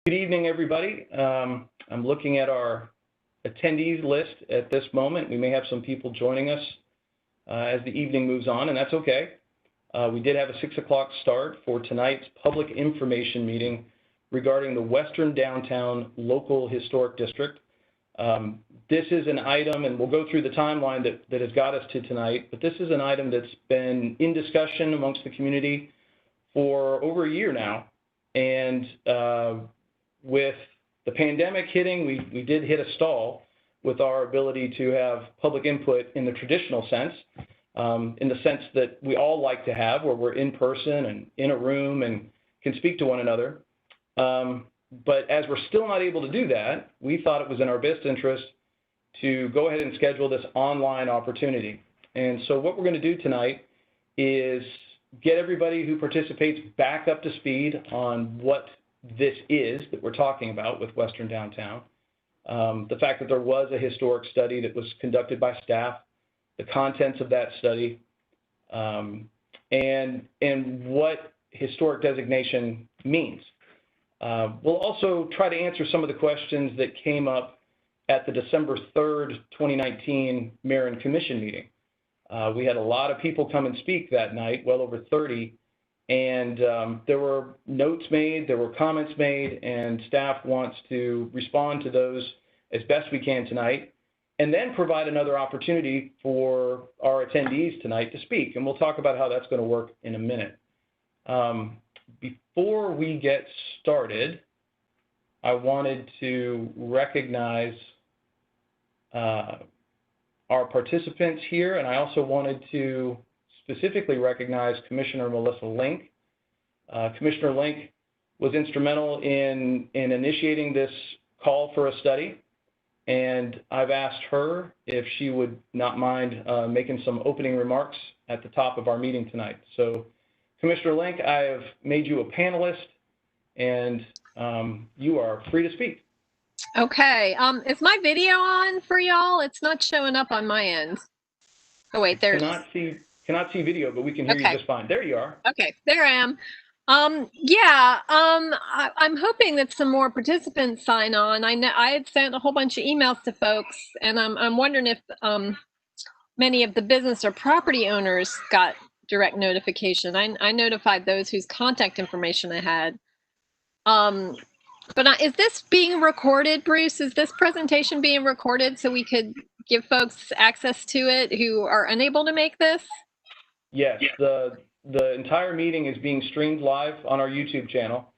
Good evening, everybody. I'm looking at our attendees list at this moment. We may have some people joining us as the evening moves on, and that's okay. We did have a 6 o'clock start for tonight's public information meeting regarding the Western Downtown Local Historic District. This is an item, and we'll go through the timeline that has got us to tonight, but this is an item that's been in discussion amongst the community for over a year now. And with the pandemic hitting, we did hit a stall with our ability to have public input in the traditional sense, in the sense that we all like to have, where we're in person and in a room and can speak to one another. But as we're still not able to do that, we thought it was in our best interest to go ahead and schedule this online opportunity. And so what we're going to do tonight is get everybody who participates back up to speed on what this is that we're talking about with Western Downtown. The fact that there was a historic study that was conducted by staff, the contents of that study, and what historic designation means. We'll also try to answer some of the questions that came up at the December 3rd, 2019 Mayor and Commission meeting. We had a lot of people come and speak that night, well over 30, and there were notes made, there were comments made, and staff wants to respond to those as best we can tonight, and then provide another opportunity for our attendees tonight to speak. And we'll talk about how that's going to work in a minute. Before we get started, I wanted to recognize our participants here, and I also wanted to specifically recognize Commissioner Melissa Link. Commissioner Link was instrumental in initiating this call for a study, and I've asked her if she would not mind making some opening remarks at the top of our meeting tonight. So, Commissioner Link, I have made you a panelist, and you are free to speak. Okay, is my video on for y'all? It's not showing up on my end. Oh wait, there's. Cannot see video, but we can hear you just fine. There you are. Okay, there I am. I'm hoping that some more participants sign on. I know I had sent a whole bunch of emails to folks, and I'm wondering if many of the business or property owners got direct notification. I notified those whose contact information I had. But is this being recorded, Bruce? Is this presentation being recorded so we could give folks access to it who are unable to make this? Yes, the entire meeting is being streamed live on our YouTube channel.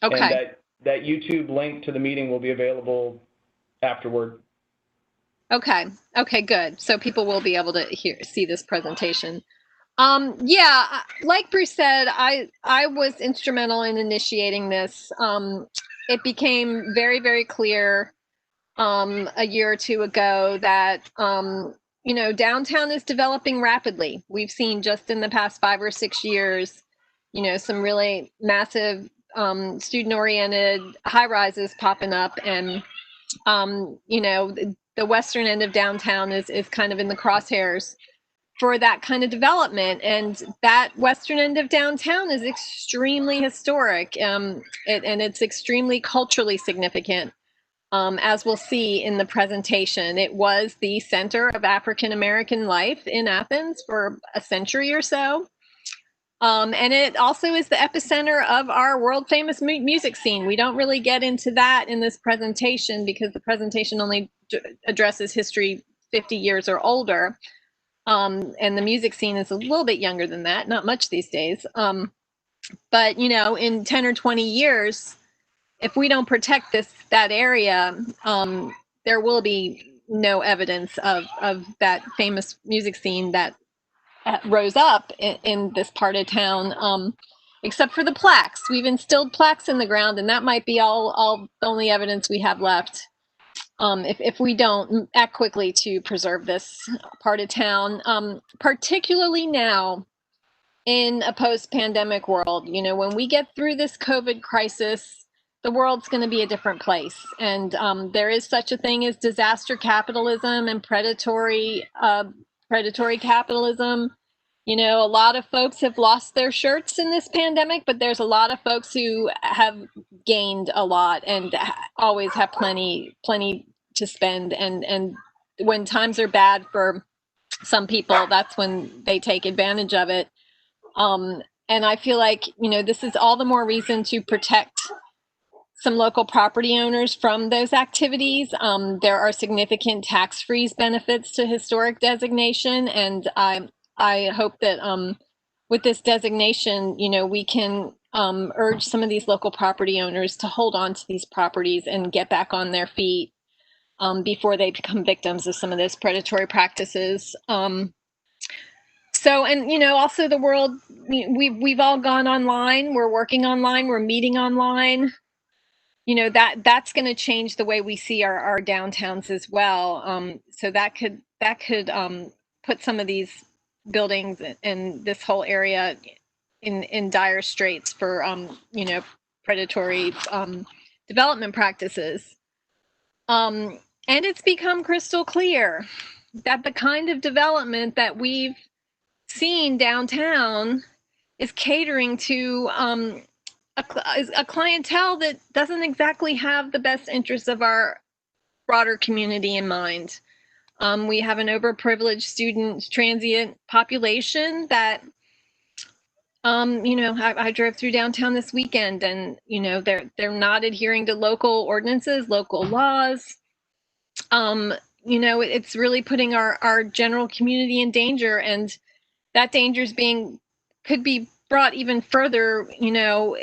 Okay. And that YouTube link to the meeting will be available afterward. Okay. Okay, good. So people will be able to see this presentation. Yeah, like Bruce said, I was instrumental in initiating this. It became very, very clear a year or two ago that you know, downtown is developing rapidly. We've seen just in the past 5 or 6 years, you know, some really massive student-oriented high-rises popping up, and you know, the western end of downtown is kind of in the crosshairs for that kind of development, and that western end of downtown is extremely historic, and it's extremely culturally significant. As we'll see in the presentation, it was the center of African American life in Athens for a century or so. And it also is the epicenter of our world famous music scene. We don't really get into that in this presentation because the presentation only addresses history 50 years or older. And the music scene is a little bit younger than that, not much these days. But, you know, in 10 or 20 years, if we don't protect that area, there will be no evidence of that famous music scene that rose up in this part of town, except for the plaques. We've instilled plaques in the ground, and that might be all the only evidence we have left. If we don't act quickly to preserve this part of town, particularly now in a post-pandemic world. You know, when we get through this COVID crisis, the world's going to be a different place. And there is such a thing as disaster capitalism and predatory capitalism. You know, a lot of folks have lost their shirts in this pandemic, but there's a lot of folks who have gained a lot and always have plenty to spend. And when times are bad for some people, that's when they take advantage of it. And I feel like, you know, this is all the more reason to protect some local property owners from those activities. There are significant tax freeze benefits to historic designation, and I hope that with this designation, you know, we can urge some of these local property owners to hold on to these properties and get back on their feet before they become victims of some of those predatory practices. So, and you know, also the world, we've all gone online. We're working online. We're meeting online. You know, that's going to change the way we see our downtowns as well. So that could put some of these buildings and this whole area in dire straits for you know, predatory development practices. And it's become crystal clear that the kind of development that we've seen downtown is catering to a clientele that doesn't exactly have the best interests of our broader community in mind. We have an overprivileged student transient population that, you know, I drove through downtown this weekend, and you know, they're not adhering to local ordinances, local laws. You know, it's really putting our general community in danger, and that danger is could be brought even further, you know,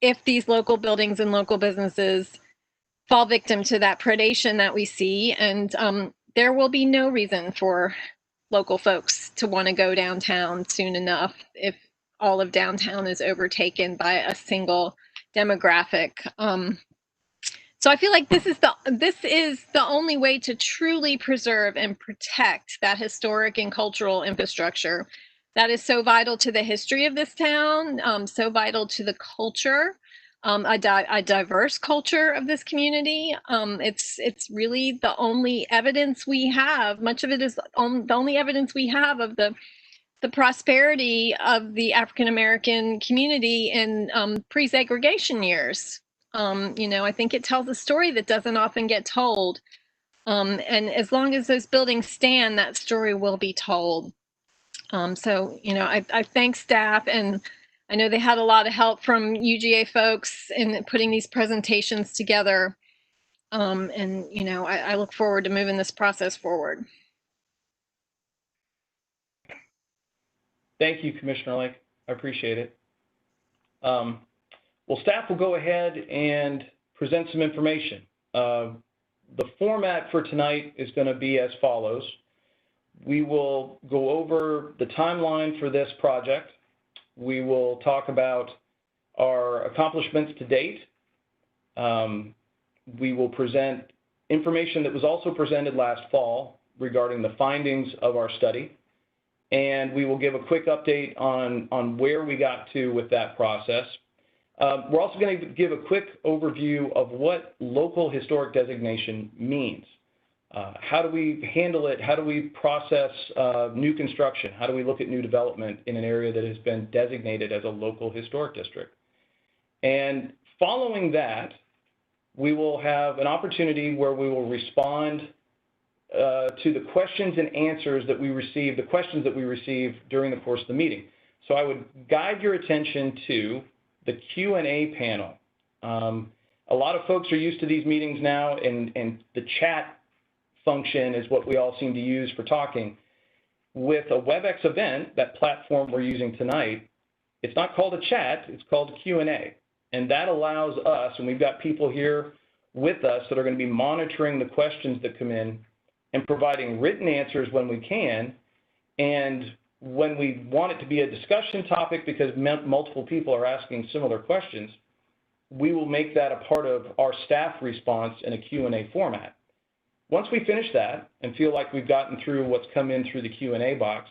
if these local buildings and local businesses fall victim to that predation that we see. And there will be no reason for local folks to want to go downtown soon enough if all of downtown is overtaken by a single demographic. So I feel like this is the only way to truly preserve and protect that historic and cultural infrastructure that is so vital to the history of this town, so vital to the culture, a diverse culture of this community. It's really the only evidence we have. Much of it is the only evidence we have of the prosperity of the African American community in pre-segregation years. You know, I think it tells a story that doesn't often get told. And as long as those buildings stand, that story will be told. So, you know, I thank staff, and I know they had a lot of help from UGA folks in putting these presentations together. And, you know, I look forward to moving this process forward. Thank you, Commissioner Lake. I appreciate it. Well, staff will go ahead and present some information. The format for tonight is going to be as follows. We will go over the timeline for this project. We will talk about our accomplishments to date. We will present information that was also presented last fall regarding the findings of our study. And we will give a quick update on where we got to with that process. We're also going to give a quick overview of what local historic designation means. How do we handle it? How do we process new construction? How do we look at new development in an area that has been designated as a local historic district? And following that, we will have an opportunity where we will respond to the questions and answers that we receive, the questions that we receive during the course of the meeting. So I would guide your attention to the Q&A panel. A lot of folks are used to these meetings now, and the chat function is what we all seem to use for talking. With a WebEx event, that platform we're using tonight, it's not called a chat, it's called Q&A. And that allows us, and we've got people here with us that are going to be monitoring the questions that come in and providing written answers when we can. And when we want it to be a discussion topic because multiple people are asking similar questions, we will make that a part of our staff response in a Q&A format. Once we finish that and feel like we've gotten through what's come in through the Q&A box,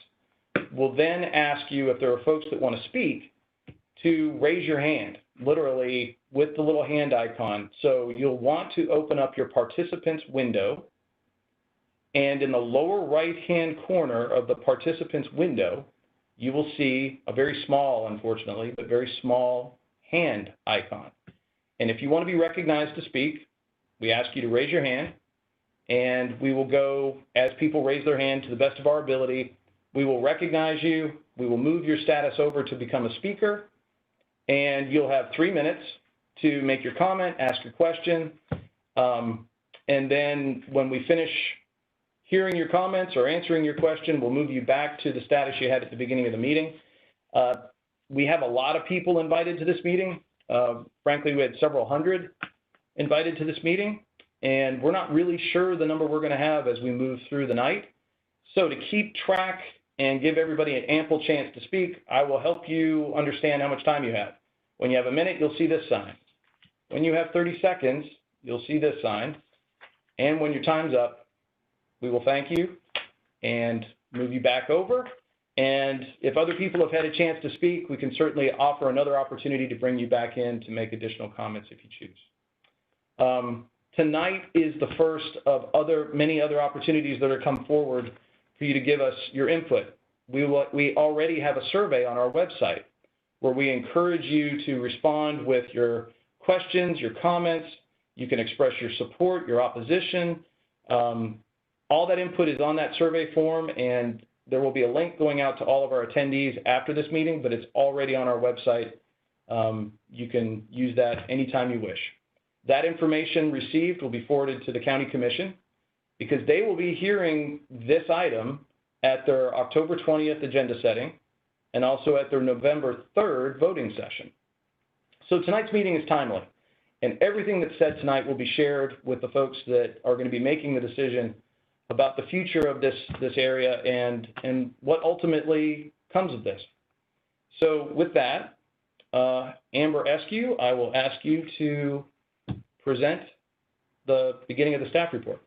we'll then ask you, if there are folks that want to speak, to raise your hand, literally with the little hand icon. So you'll want to open up your participants window, and in the lower right-hand corner of the participants window, you will see a very small, unfortunately, but very small hand icon. And if you want to be recognized to speak, we ask you to raise your hand, and we will go, as people raise their hand to the best of our ability, we will recognize you, we will move your status over to become a speaker, and you'll have 3 minutes to make your comment, ask your question, and then when we finish hearing your comments or answering your question, we'll move you back to the status you had at the beginning of the meeting. We have a lot of people invited to this meeting. Frankly, we had several hundred invited to this meeting, and we're not really sure the number we're going to have as we move through the night. So to keep track and give everybody an ample chance to speak, I will help you understand how much time you have. When you have a minute, you'll see this sign. When you have 30 seconds, you'll see this sign. And when your time's up, we will thank you and move you back over. And if other people have had a chance to speak, we can certainly offer another opportunity to bring you back in to make additional comments if you choose. Tonight is the first of many other opportunities that are come forward for you to give us your input. We already have a survey on our website where we encourage you to respond with your questions, your comments. You can express your support, your opposition. All that input is on that survey form, and there will be a link going out to all of our attendees after this meeting, but it's already on our website. You can use that anytime you wish. That information received will be forwarded to the County Commission because they will be hearing this item at their October 20th agenda setting and also at their November 3rd voting session. So tonight's meeting is timely, and everything that's said tonight will be shared with the folks that are going to be making the decision about the future of this area and what ultimately comes of this. So with that, Amber Eskew, I will ask you to present the beginning of the staff report.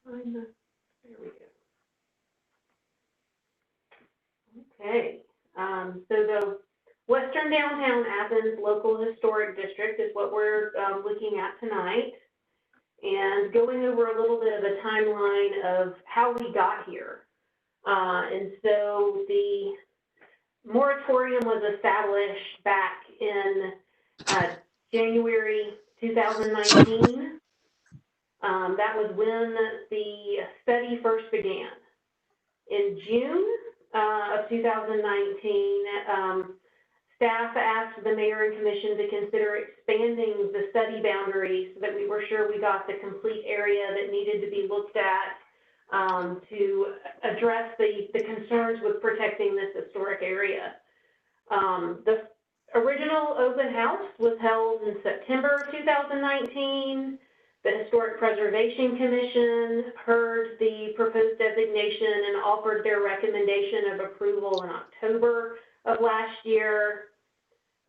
There we go. Okay, so the Western Downtown Athens Local Historic District is what we're looking at tonight, and going over a little bit of a timeline of how we got here. And so the moratorium was established back in January 2019. That was when the study first began. In June of 2019, staff asked the mayor and commission to consider expanding the study boundaries so that we were sure we got the complete area that needed to be looked at to address the concerns with protecting this historic area. The original open house was held in September of 2019. The Historic Preservation Commission heard the proposed designation and offered their recommendation of approval in October of last year.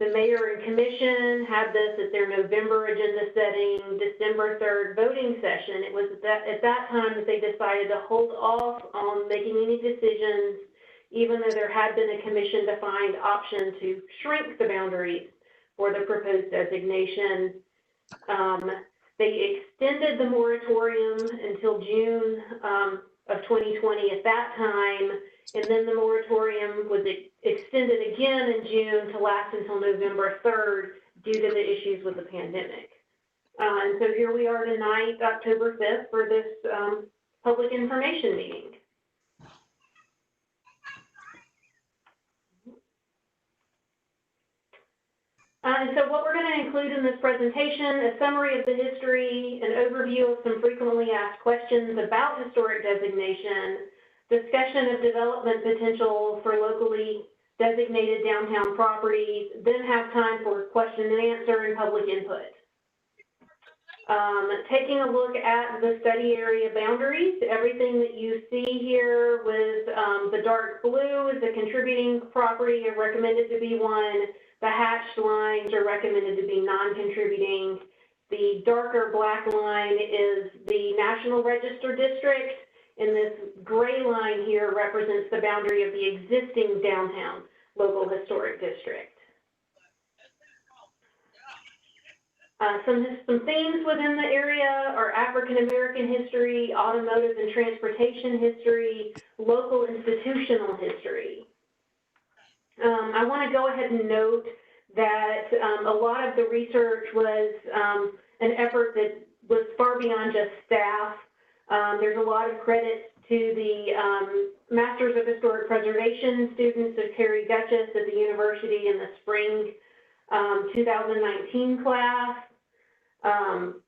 The mayor and commission had this at their November agenda setting, December 3rd voting session. It was at that time that they decided to hold off on making any decisions, even though there had been a commission-defined option to shrink the boundaries for the proposed designation. They extended the moratorium until June of 2020 at that time, and then the moratorium was extended again in June to last until November 3rd due to the issues with the pandemic. And so here we are tonight, October 5th, for this public information meeting. And so what we're going to include in this presentation, a summary of the history, an overview of some frequently asked questions about historic designation, discussion of development potential for locally designated downtown properties, then have time for question and answer and public input. Taking a look at the study area boundaries, everything that you see here with the dark blue is a contributing property or recommended to be one. The hatched lines are recommended to be non-contributing. The darker black line is the National Register District, and this gray line here represents the boundary of the existing downtown local historic district. Some themes within the area are African American history, automotive and transportation history, local institutional history. I want to go ahead and note that a lot of the research was an effort that was far beyond just staff. There's a lot of credit to the Masters of Historic Preservation students of Terry Gutchess at the university in the spring 2019 class.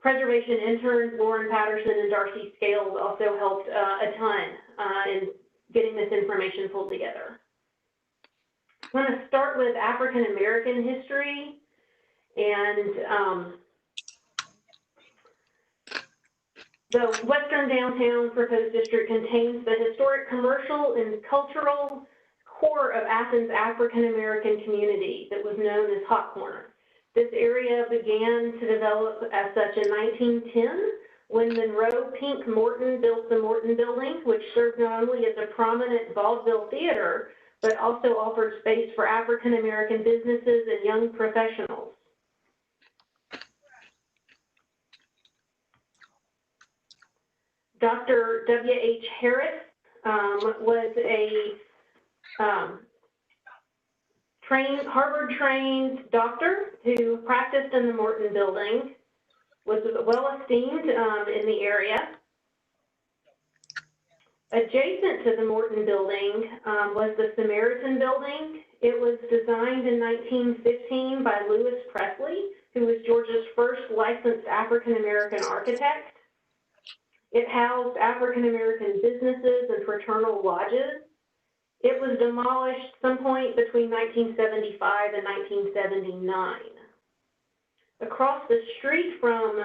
Preservation interns Lauren Patterson and Darcy Scales also helped a ton in getting this information pulled together. I'm going to start with African American history, and the Western Downtown proposed district contains the historic commercial and cultural core of Athens' African American community that was known as Hot Corner. This area began to develop as such in 1910 when Monroe Pink Morton built the Morton Building, which served not only as a prominent vaudeville theater, but also offered space for African American businesses and young professionals. Dr. W.H. Harris was a Harvard-trained doctor who practiced in the Morton Building, was well esteemed in the area. Adjacent to the Morton Building was the Samaritan Building. It was designed in 1915 by Lewis Presley, who was Georgia's first licensed African-American architect. It housed African-American businesses and fraternal lodges. It was demolished some point between 1975 and 1979. Across the street from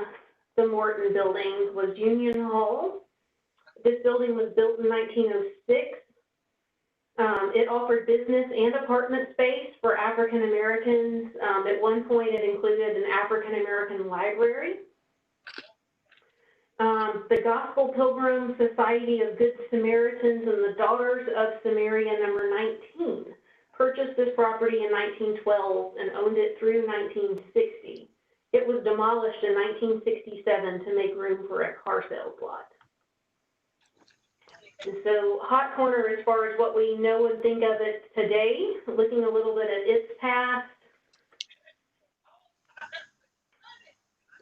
the Morton Building was Union Hall. This building was built in 1906. It offered business and apartment space for African Americans. At one point, it included an African American library. The Gospel Pilgrim Society of Good Samaritans and the Daughters of Samaria number 19 purchased this property in 1912 and owned it through 1960. It was demolished in 1967 to make room for a car sales lot. And so Hot Corner, as far as what we know and think of it today, looking a little bit at its past,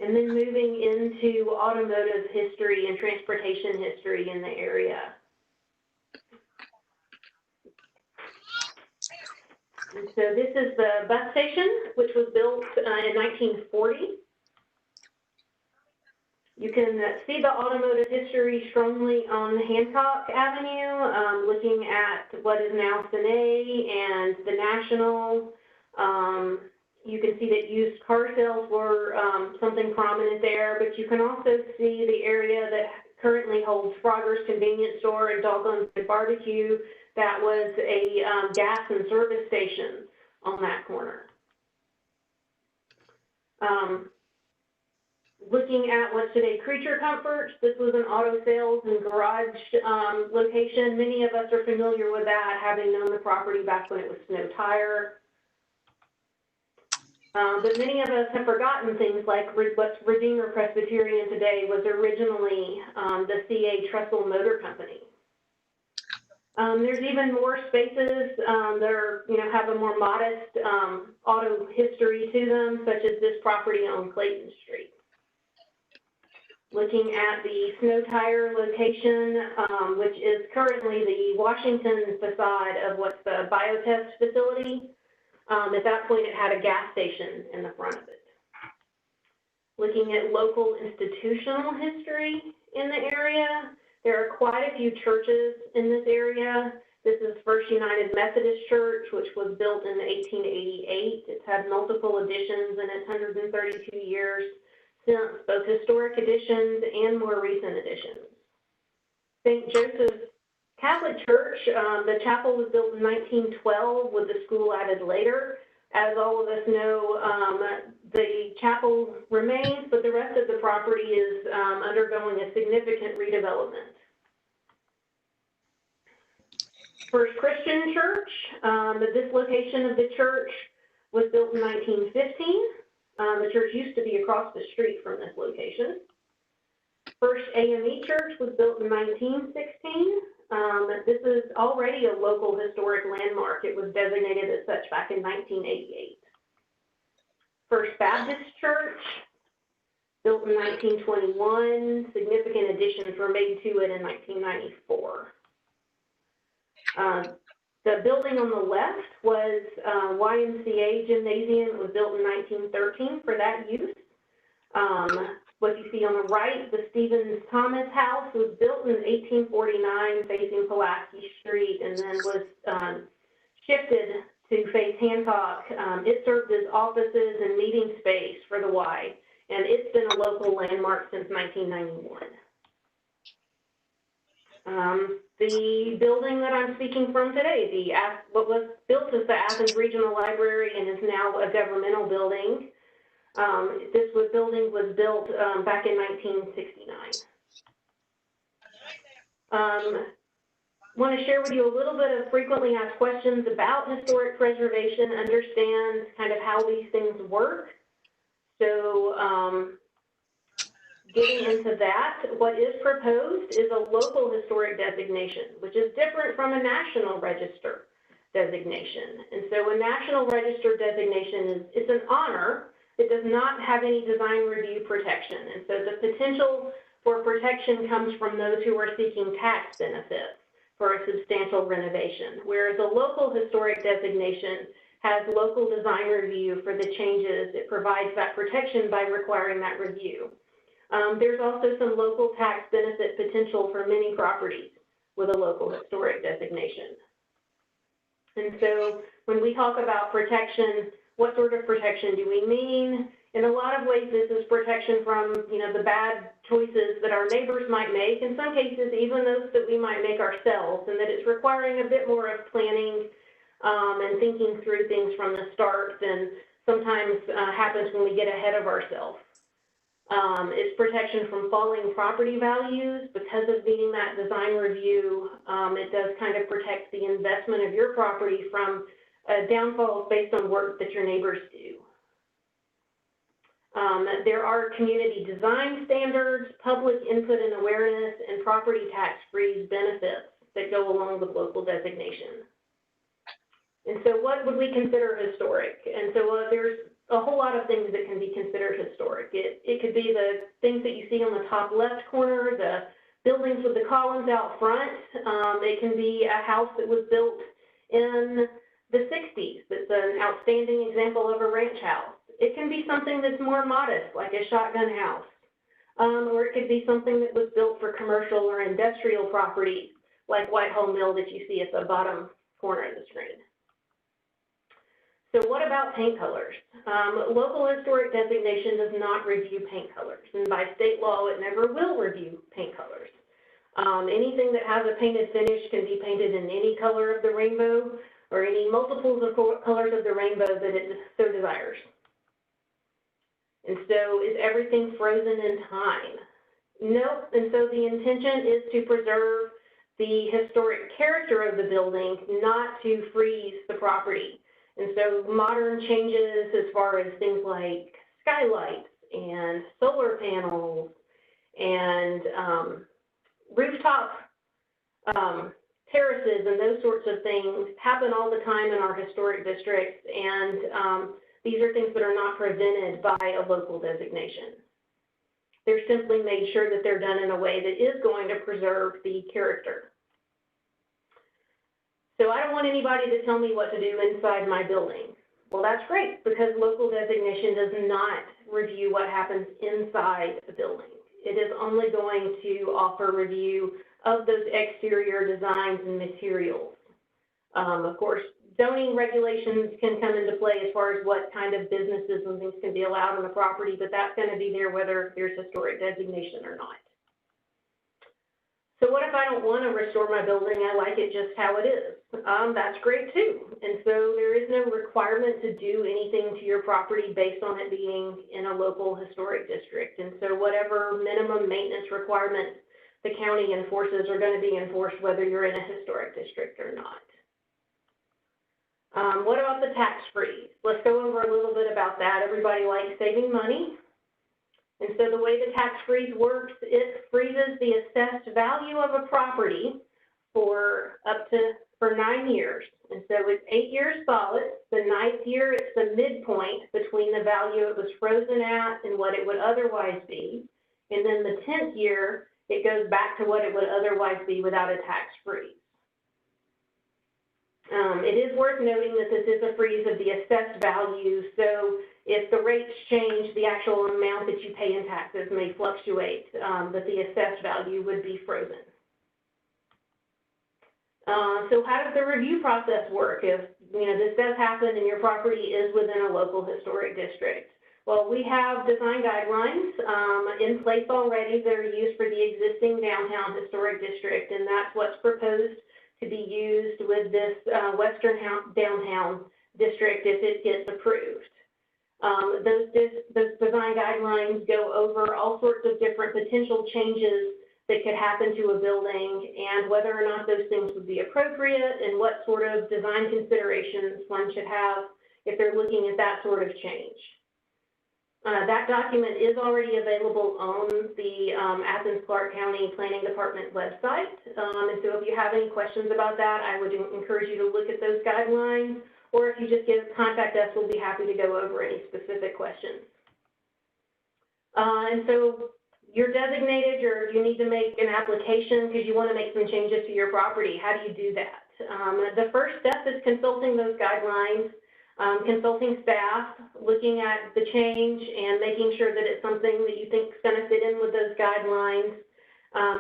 and then moving into automotive history and transportation history in the area. And so this is the bus station, which was built in 1940. You can see the automotive history strongly on Hancock Avenue, looking at what is now Sine and the National. You can see that used car sales were something prominent there, but you can also see the area that currently holds Frogger's Convenience Store and Doggone's Barbecue. That was a gas and service station on that corner. Looking at what's today Creature Comforts, this was an auto sales and garage location. Many of us are familiar with that, having known the property back when it was Snow Tire. But many of us have forgotten things like what's Redeemer Presbyterian today was originally the C.A. Trestle Motor Company. There's even more spaces that are, have a more modest auto history to them, such as this property on Clayton Street. Looking at the Snow Tire location, which is currently the Washington facade of what's the Biotest facility. At that point, it had a gas station in the front of it. Looking at local institutional history in the area, there are quite a few churches in this area. This is First United Methodist Church, which was built in 1888. It's had multiple additions in its 132 years. since, both historic additions and more recent additions. St. Joseph's Catholic Church, the chapel was built in 1912 with the school added later. As all of us know, the chapel remains, but the rest of the property is undergoing a significant redevelopment. First Christian Church, this location of the church was built in 1915. The church used to be across the street from this location. First AME Church was built in 1916. This is already a local historic landmark. It was designated as such back in 1988. First Baptist Church, built in 1921. Significant additions were made to it in 1994. The building on the left was YMCA Gymnasium. It was built in 1913 for that use. What you see on the right, the Stevens Thomas House, was built in 1849 facing Pulaski Street and then was shifted to face Hancock. It served as offices and meeting space for the Y, and it's been a local landmark since 1991. The building that I'm speaking from today, what was built as the Athens Regional Library and is now a governmental building. This building was built back in 1969. Want to share with you a little bit of frequently asked questions about historic preservation, understand kind of how these things work. So getting into that, what is proposed is a local historic designation, which is different from a National Register designation. And so a National Register designation it's an honor. It does not have any design review protection. And so the potential for protection comes from those who are seeking tax benefits for a substantial renovation, whereas a local historic designation has local design review for the changes. It provides that protection by requiring that review. There's also some local tax benefit potential for many properties with a local historic designation. And so when we talk about protection, what sort of protection do we mean? In a lot of ways, this is protection from, the bad choices that our neighbors might make, in some cases, even those that we might make ourselves, and that it's requiring a bit more of planning and thinking through things from the start than sometimes happens when we get ahead of ourselves. It's protection from falling property values. Because of needing that design review, it does kind of protect the investment of your property from downfalls based on work that your neighbors do. There are community design standards, public input and awareness, and property tax-free benefits that go along with local designation. And so what would we consider historic? And so there's a whole lot of things that can be considered historic. It could be the things that you see on the top left corner, the buildings with the columns out front. It can be a house that was built in the 60s. That's an outstanding example of a ranch house. It can be something that's more modest, like a shotgun house. Or it could be something that was built for commercial or industrial properties, like Whitehall Mill that you see at the bottom corner of the screen. So what about paint colors? Local historic designation does not review paint colors, and by state law, it never will review paint colors. Anything that has a painted finish can be painted in any color of the rainbow or any multiples of colors of the rainbow that it so desires. And so is everything frozen in time? Nope. And so the intention is to preserve the historic character of the building, not to freeze the property. And so modern changes as far as things like skylights and solar panels and rooftop terraces and those sorts of things happen all the time in our historic districts, and these are things that are not prevented by a local designation. They're simply made sure that they're done in a way that is going to preserve the character. So I don't want anybody to tell me what to do inside my building. Well, that's great, because local designation does not review what happens inside the building. It is only going to offer review of those exterior designs and materials. Of course, zoning regulations can come into play as far as what kind of businesses and things can be allowed on the property, but that's going to be there whether there's historic designation or not. So what if I don't want to restore my building? I like it just how it is. That's great too. And so there is no requirement to do anything to your property based on it being in a local historic district. And so whatever minimum maintenance requirements the county enforces are going to be enforced whether you're in a historic district or not. What about the tax freeze? Let's go over a little bit about that. Everybody likes saving money. And so the way the tax freeze works, it freezes the assessed value of a property for 9 years. And so it's 8 years solid. The 9th year, it's the midpoint between the value it was frozen at and what it would otherwise be. And then the 10th year, it goes back to what it would otherwise be without a tax freeze. It is worth noting that this is a freeze of the assessed value, so if the rates change, the actual amount that you pay in taxes may fluctuate, but the assessed value would be frozen. So how does the review process work if this does happen and your property is within a local historic district? Well, we have design guidelines in place already that are used for the existing downtown historic district, and that's what's proposed to be used with this western downtown district if it gets approved. Those design guidelines go over all sorts of different potential changes that could happen to a building and whether or not those things would be appropriate and what sort of design considerations one should have if they're looking at that sort of change. That document is already available on the Athens-Clarke County Planning Department website. And so if you have any questions about that, I would encourage you to look at those guidelines, or if you just contact us, we'll be happy to go over any specific questions. And so you're designated, you need to make an application because you want to make some changes to your property. How do you do that? The first step is consulting those guidelines. Consulting staff, looking at the change and making sure that it's something that you think is going to fit in with those guidelines,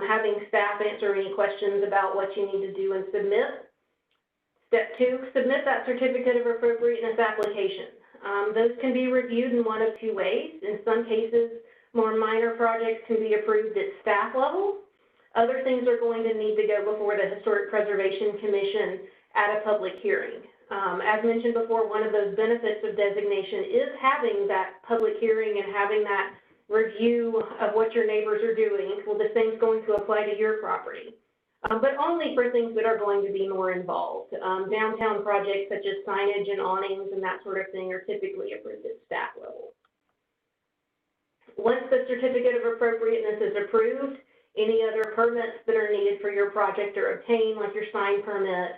having staff answer any questions about what you need to do and submit. Step 2, submit that certificate of appropriateness application. Those can be reviewed in one of 2 ways. In some cases, more minor projects can be approved at staff level. Other things are going to need to go before the Historic Preservation Commission at a public hearing. As mentioned before, one of those benefits of designation is having that public hearing and having that review of what your neighbors are doing. Well, the same's going to apply to your property, but only for things that are going to be more involved. Downtown projects such as signage and awnings and that sort of thing are typically approved at staff level. Once the certificate of appropriateness is approved, any other permits that are needed for your project are obtained, like your sign permit,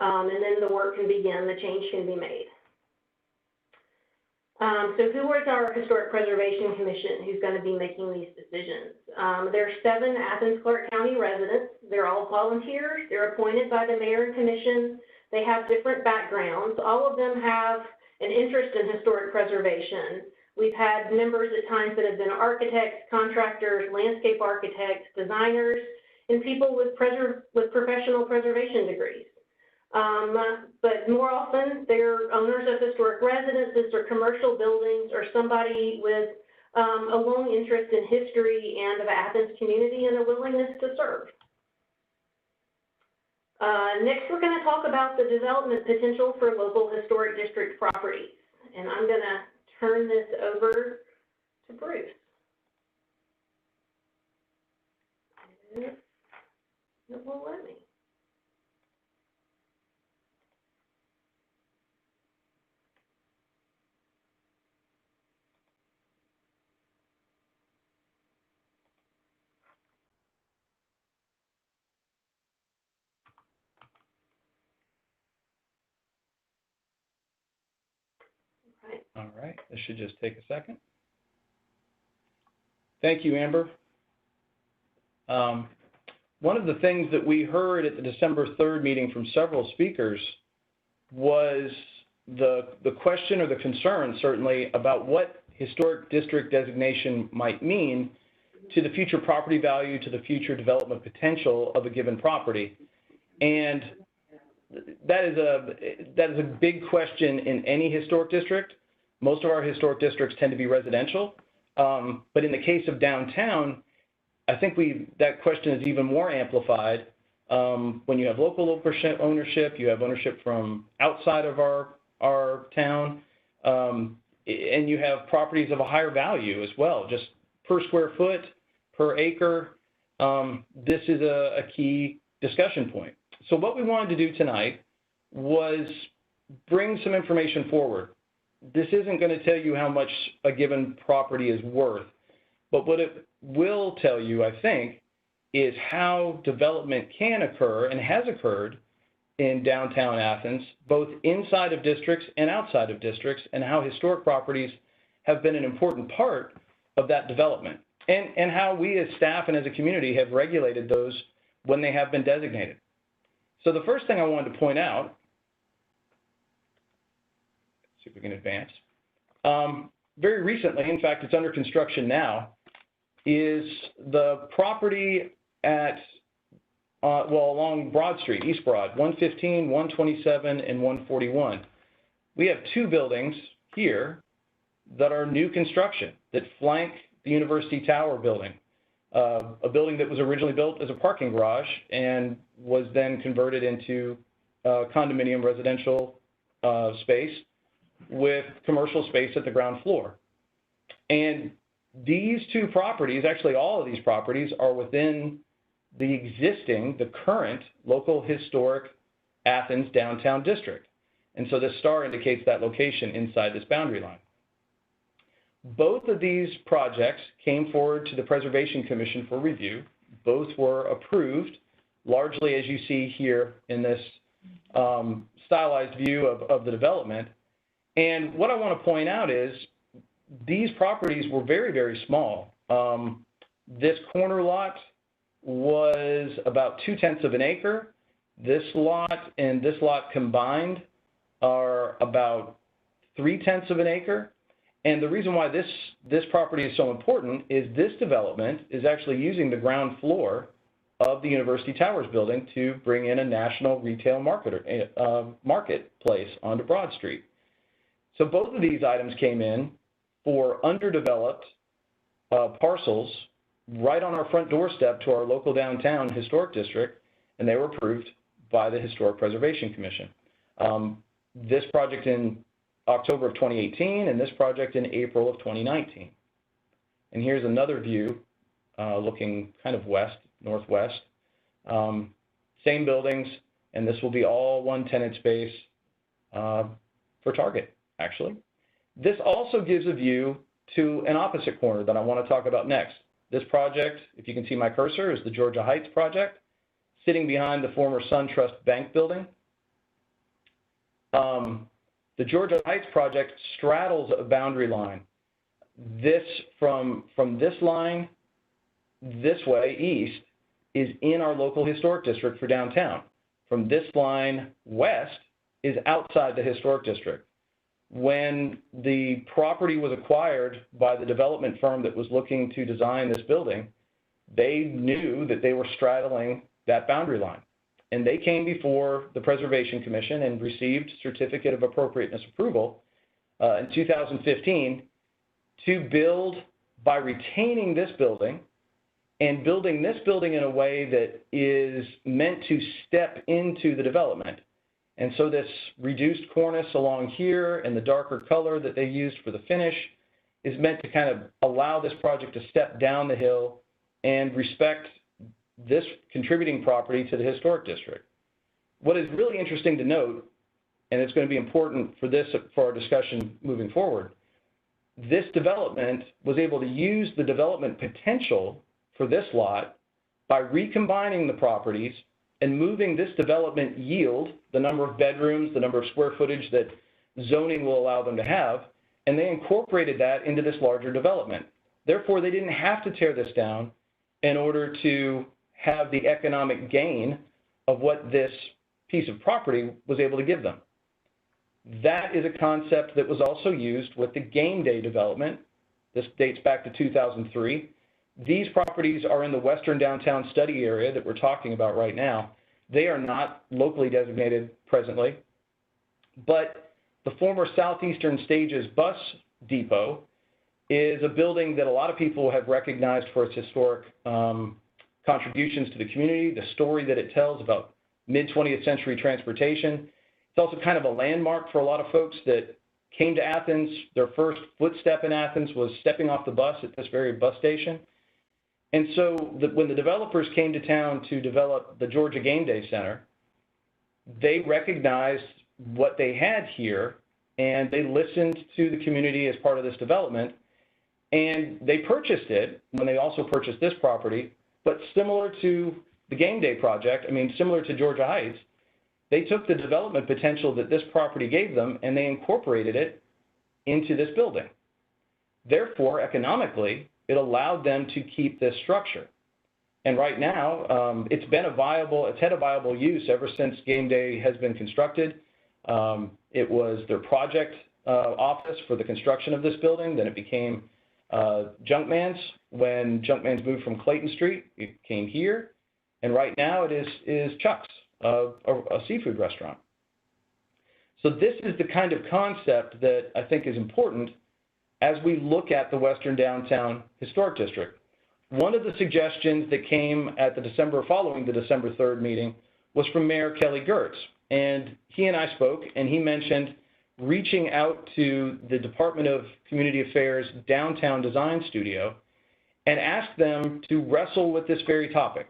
and then the work can begin, the change can be made. So who is our Historic Preservation Commission who's going to be making these decisions? There are 7 Athens-Clarke County residents. They're all volunteers. They're appointed by the mayor and commission. They have different backgrounds. All of them have an interest in historic preservation. We've had members at times that have been architects, contractors, landscape architects, designers, and people with professional preservation degrees. But more often, they're owners of historic residences or commercial buildings or somebody with a long interest in history and of Athens community and a willingness to serve. Next, we're going to talk about the development potential for local historic district properties. And I'm going to turn this over to Bruce. It won't let me. All right, this should just take a second. Thank you, Amber. One of the things that we heard at the December 3rd meeting from several speakers was the question or the concern, certainly, about what historic district designation might mean to the future property value, to the future development potential of a given property. And that is a big question in any historic district. Most of our historic districts tend to be residential, but in the case of downtown, I think that question is even more amplified when you have local ownership, you have ownership from outside of our town, and you have properties of a higher value as well, just per square foot, per acre. This is a key discussion point. So what we wanted to do tonight was bring some information forward. This isn't going to tell you how much a given property is worth, but what it will tell you, I think, is how development can occur and has occurred in downtown Athens, both inside of districts and outside of districts, and how historic properties have been an important part of that development, and how we as staff and as a community have regulated those when they have been designated. So the first thing I wanted to point out, let's see if we can advance, very recently, in fact, it's under construction now, is the property at, along Broad Street, East Broad, 115, 127, and 141. We have two buildings here that are new construction that flank the University Tower building, a building that was originally built as a parking garage and was then converted into condominium residential space with commercial space at the ground floor. And these two properties, actually all of these properties, are within the current local historic Athens downtown district. And so this star indicates that location inside this boundary line. Both of these projects came forward to the Preservation Commission for review. Both were approved, largely as you see here in this stylized view of the development. And what I want to point out is these properties were very, very small. This corner lot was about 2/10 of an acre. This lot and this lot combined are about 3/10 of an acre. And the reason why this property is so important is this development is actually using the ground floor of the University Towers building to bring in a national retail marketplace onto Broad Street. So both of these items came in for underdeveloped parcels right on our front doorstep to our local downtown historic district, and they were approved by the Historic Preservation Commission. This project in October of 2018 and this project in April of 2019. And here's another view looking kind of northwest. Same buildings, and this will be all one tenant space for Target, actually. This also gives a view to an opposite corner that I want to talk about next. This project, if you can see my cursor, is the Georgia Heights project, sitting behind the former SunTrust Bank building. The Georgia Heights project straddles a boundary line. This, from this line this way, east, is in our local historic district for downtown. From this line west is outside the historic district. When the property was acquired by the development firm that was looking to design this building, they knew that they were straddling that boundary line. And they came before the Preservation Commission and received Certificate of Appropriateness approval in 2015 to build by retaining this building and building this building in a way that is meant to step into the development. And so this reduced cornice along here and the darker color that they used for the finish is meant to kind of allow this project to step down the hill and respect this contributing property to the historic district. What is really interesting to note, and it's going to be important for our discussion moving forward, this development was able to use the development potential for this lot by recombining the properties and moving this development yield, the number of bedrooms, the number of square footage that zoning will allow them to have, and they incorporated that into this larger development. Therefore, they didn't have to tear this down in order to have the economic gain of what this piece of property was able to give them. That is a concept that was also used with the game day development. This dates back to 2003. These properties are in the western downtown study area that we're talking about right now. They are not locally designated presently, but the former Southeastern Stages Bus Depot is a building that a lot of people have recognized for its historic contributions to the community, the story that it tells about mid-20th century transportation. It's also kind of a landmark for a lot of folks that came to Athens. Their first footstep in Athens was stepping off the bus at this very bus station. And so when the developers came to town to develop the Georgia Game Day Center, they recognized what they had here, and they listened to the community as part of this development, and they purchased it when they also purchased this property. But similar to the Game Day project, I mean, similar to Georgia Heights, they took the development potential that this property gave them and they incorporated it into this building. Therefore, economically, it allowed them to keep this structure. And right now, it's had a viable use ever since Game Day has been constructed. It was their project office for the construction of this building. Then it became Junkman's. When Junkman's moved from Clayton Street, it came here. And right now it is Chuck's, a seafood restaurant. So this is the kind of concept that I think is important as we look at the Western Downtown Historic District. One of the suggestions that came at following the December 3rd meeting was from Mayor Kelly Gertz. And he and I spoke, and he mentioned reaching out to the Department of Community Affairs Downtown Design Studio and ask them to wrestle with this very topic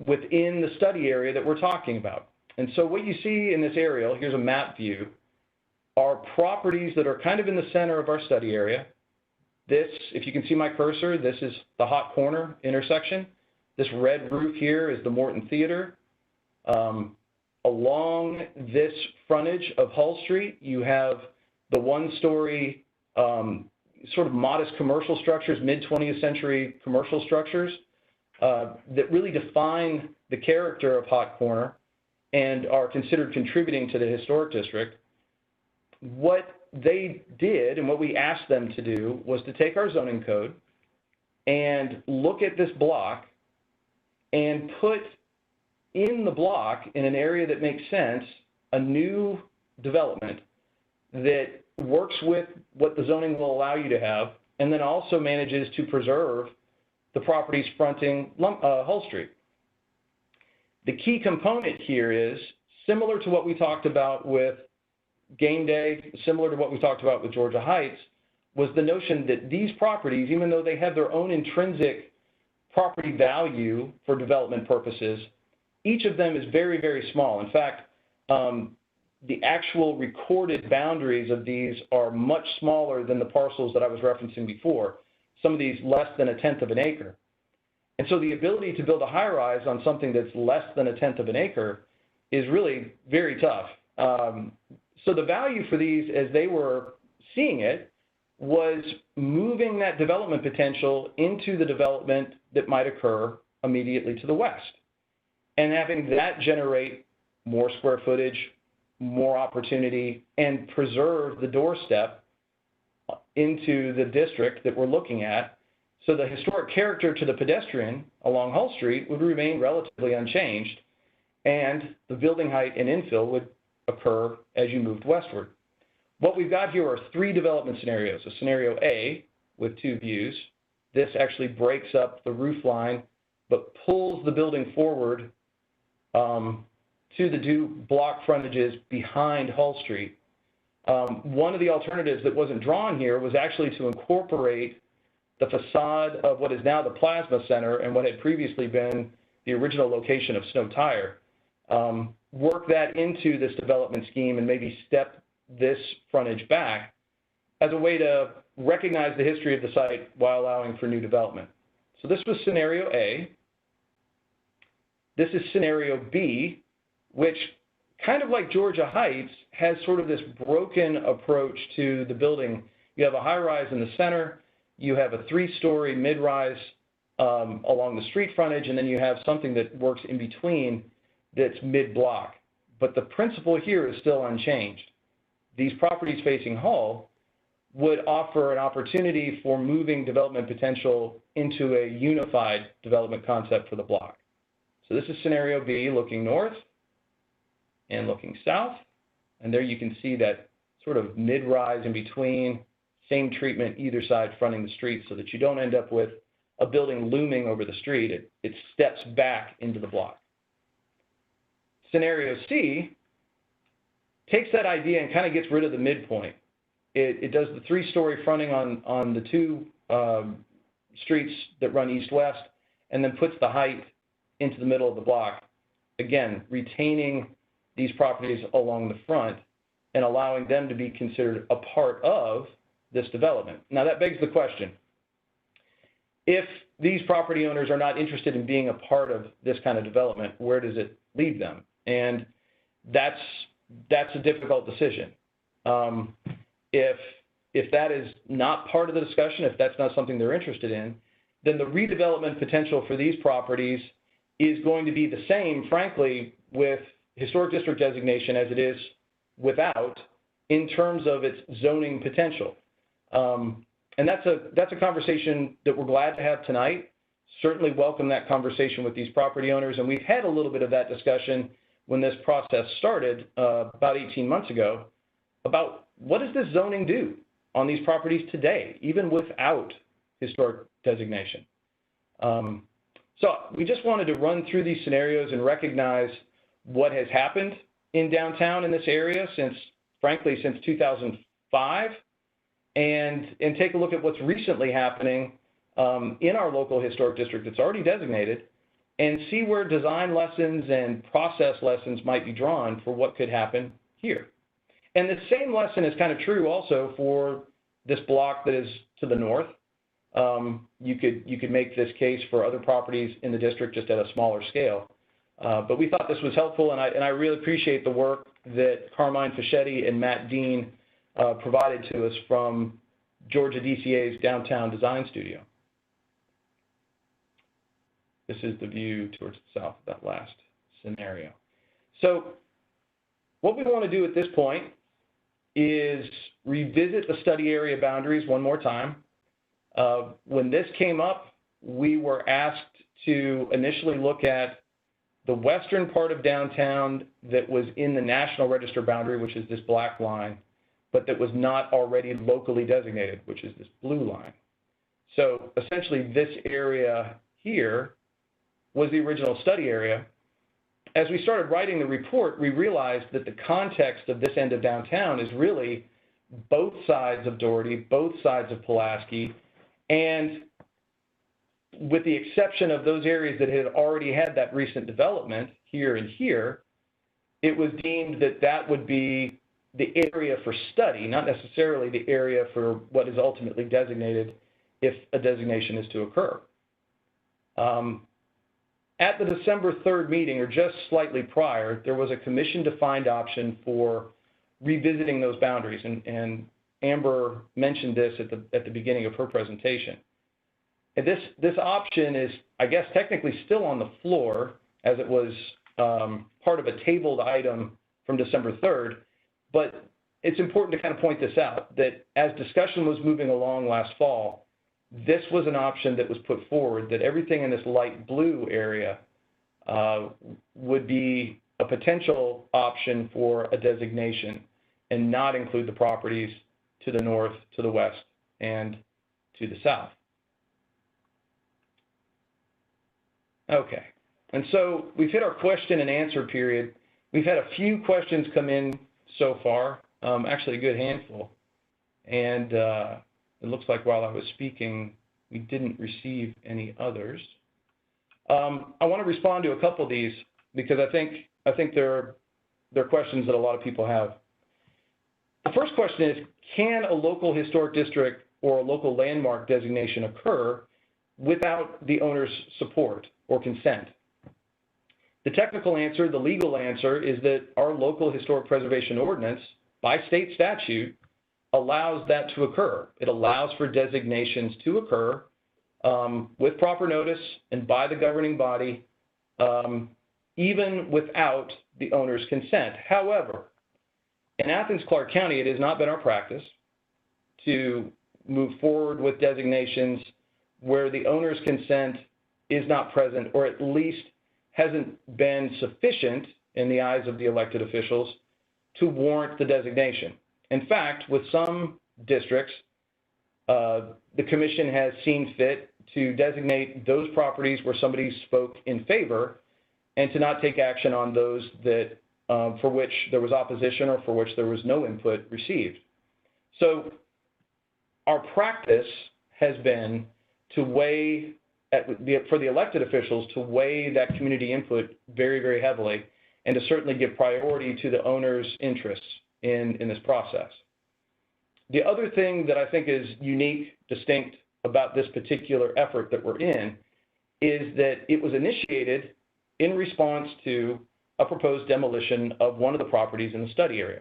within the study area that we're talking about. And so what you see in this aerial, here's a map view, are properties that are kind of in the center of our study area. This, if you can see my cursor, this is the Hot Corner intersection. This red roof here is the Morton Theater. Along this frontage of Hull Street, you have the one-story sort of modest commercial structures, mid-20th century commercial structures that really define the character of Hot Corner and are considered contributing to the historic district. What they did and what we asked them to do was to take our zoning code and look at this block and put in the block, in an area that makes sense, a new development that works with what the zoning will allow you to have, and then also manages to preserve the properties fronting Hull Street. The key component here is similar to what we talked about with Game Day, similar to what we talked about with Georgia Heights, was the notion that these properties, even though they have their own intrinsic property value for development purposes, each of them is very, very small. In fact, the actual recorded boundaries of these are much smaller than the parcels that I was referencing before, some of these less than 1/10 of an acre. And so the ability to build a high-rise on something that's less than 1/10 of an acre is really very tough. So the value for these, as they were seeing it, was moving that development potential into the development that might occur immediately to the west, and having that generate more square footage, more opportunity, and preserve the doorstep into the district that we're looking at. So the historic character to the pedestrian along Hull Street would remain relatively unchanged, and the building height and infill would occur as you moved westward. What we've got here are 3 development scenarios. A scenario A with 2 views. This actually breaks up the roof line, but pulls the building forward to the 2 block frontages behind Hull Street. One of the alternatives that wasn't drawn here was actually to incorporate the facade of what is now the Plasma Center and what had previously been the original location of Snow Tire. Work that into this development scheme and maybe step this frontage back as a way to recognize the history of the site while allowing for new development. So this was scenario A. This is scenario B, which, kind of like Georgia Heights, has sort of this broken approach to the building. You have a high-rise in the center, you have a 3-story mid-rise along the street frontage, and then you have something that works in between that's mid-block. But the principle here is still unchanged. These properties facing Hull would offer an opportunity for moving development potential into a unified development concept for the block. So this is scenario B, looking north and looking south. And there you can see that sort of mid-rise in between, same treatment either side fronting the street so that you don't end up with a building looming over the street. It steps back into the block. Scenario C takes that idea and kind of gets rid of the midpoint. It does the 3-story fronting on the 2 streets that run east-west, and then puts the height into the middle of the block, again, retaining these properties along the front and allowing them to be considered a part of this development. Now that begs the question, if these property owners are not interested in being a part of this kind of development, where does it leave them? And that's a difficult decision. If that is not part of the discussion, if that's not something they're interested in, then the redevelopment potential for these properties is going to be the same, frankly, with historic district designation as it is without, in terms of its zoning potential. And that's a conversation that we're glad to have tonight. Certainly welcome that conversation with these property owners, and we've had a little bit of that discussion when this process started about 18 months ago about what does this zoning do on these properties today, even without historic designation. So we just wanted to run through these scenarios and recognize what has happened in downtown in this area since 2005, and take a look at what's recently happening in our local historic district that's already designated, and see where design lessons and process lessons might be drawn for what could happen here. And the same lesson is kind of true also for this block that is to the north. You could make this case for other properties in the district just at a smaller scale. But we thought this was helpful, and I really appreciate the work that Carmine Fischetti and Matt Dean provided to us from Georgia DCA's Downtown Design Studio. This is the view towards the south of that last scenario. So what we want to do at this point is revisit the study area boundaries one more time. When this came up, we were asked to initially look at the western part of downtown that was in the National Register boundary, which is this black line, but that was not already locally designated, which is this blue line. So essentially this area here was the original study area. As we started writing the report, we realized that the context of this end of downtown is really both sides of Doherty, both sides of Pulaski, and with the exception of those areas that had already had that recent development here and here, it was deemed that that would be the area for study, not necessarily the area for what is ultimately designated if a designation is to occur. At the December 3rd meeting, or just slightly prior, there was a commission-defined option for revisiting those boundaries, and Amber mentioned this at the beginning of her presentation. And this option is, I guess, technically still on the floor, as it was part of a tabled item from December 3rd, but it's important to kind of point this out, that as discussion was moving along last fall, this was an option that was put forward, that everything in this light blue area would be a potential option for a designation and not include the properties to the north, to the west, and to the south. Okay, and so we've hit our question and answer period. We've had a few questions come in so far, actually a good handful, and it looks like while I was speaking, we didn't receive any others. I want to respond to a couple of these because I think they're questions that a lot of people have. The first question is, can a local historic district or a local landmark designation occur without the owner's support or consent? The technical answer, the legal answer, is that our local historic preservation ordinance, by state statute, allows that to occur. It allows for designations to occur with proper notice and by the governing body, even without the owner's consent. However, in Athens-Clarke County, it has not been our practice to move forward with designations where the owner's consent is not present, or at least hasn't been sufficient in the eyes of the elected officials to warrant the designation. In fact, with some districts, the commission has seen fit to designate those properties where somebody spoke in favor and to not take action on those that for which there was opposition or for which there was no input received. So our practice has been to weigh, for the elected officials, to weigh that community input very, very heavily and to certainly give priority to the owner's interests in this process. The other thing that I think is unique, distinct about this particular effort that we're in is that it was initiated in response to a proposed demolition of one of the properties in the study area.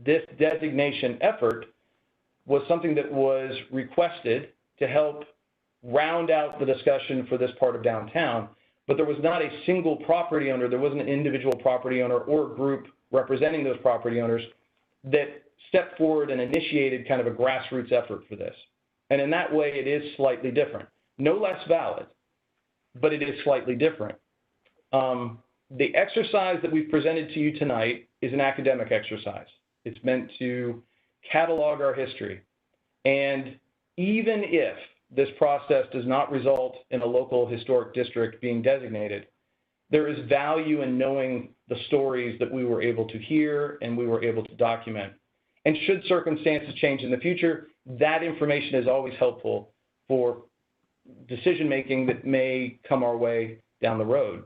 This designation effort was something that was requested to help round out the discussion for this part of downtown, but there was not a single property owner, there wasn't an individual property owner or a group representing those property owners that stepped forward and initiated kind of a grassroots effort for this. And in that way, it is slightly different. No less valid, but it is slightly different. The exercise that we've presented to you tonight is an academic exercise. It's meant to catalog our history. And even if this process does not result in a local historic district being designated, there is value in knowing the stories that we were able to hear and we were able to document. And should circumstances change in the future, that information is always helpful for decision-making that may come our way down the road.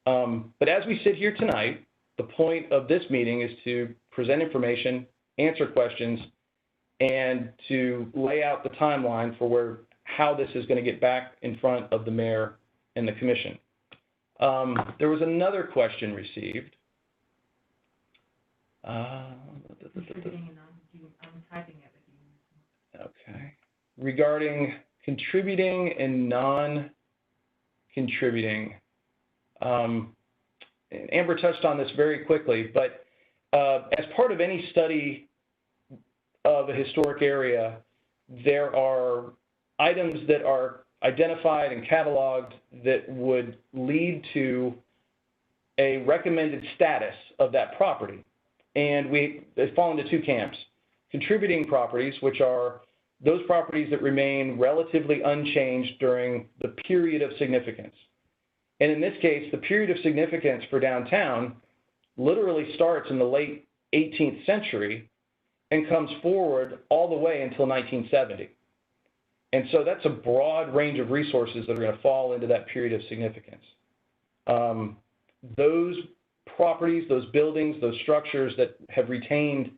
But as we sit here tonight, the point of this meeting is to present information, answer questions, and to lay out the timeline for how this is going to get back in front of the mayor and the commission. There was another question received. Okay. Regarding contributing and non-contributing. Amber touched on this very quickly, but as part of any study of a historic area, there are items that are identified and cataloged that would lead to a recommended status of that property. And they fall into two camps. Contributing properties, which are those properties that remain relatively unchanged during the period of significance. And in this case, the period of significance for downtown literally starts in the late 18th century and comes forward all the way until 1970. And so that's a broad range of resources that are going to fall into that period of significance. Those properties, those buildings, those structures that have retained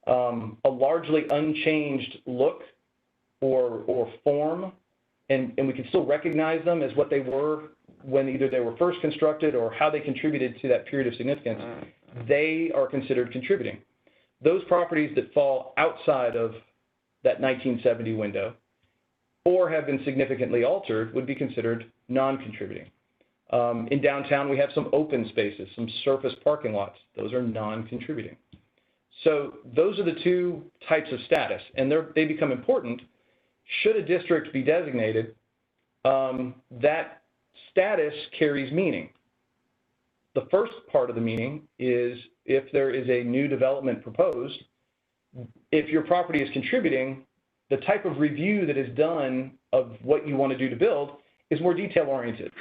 a largely unchanged look or form, and we can still recognize them as what they were when either they were first constructed or how they contributed to that period of significance, they are considered contributing. Those properties that fall outside of that 1970 window or have been significantly altered would be considered non-contributing. In downtown, we have some open spaces, some surface parking lots. Those are non-contributing. So those are the two types of status, and they become important. Should a district be designated, that status carries meaning. The first part of the meaning is if there is a new development proposed, if your property is contributing, the type of review that is done of what you want to do to build is more detail-oriented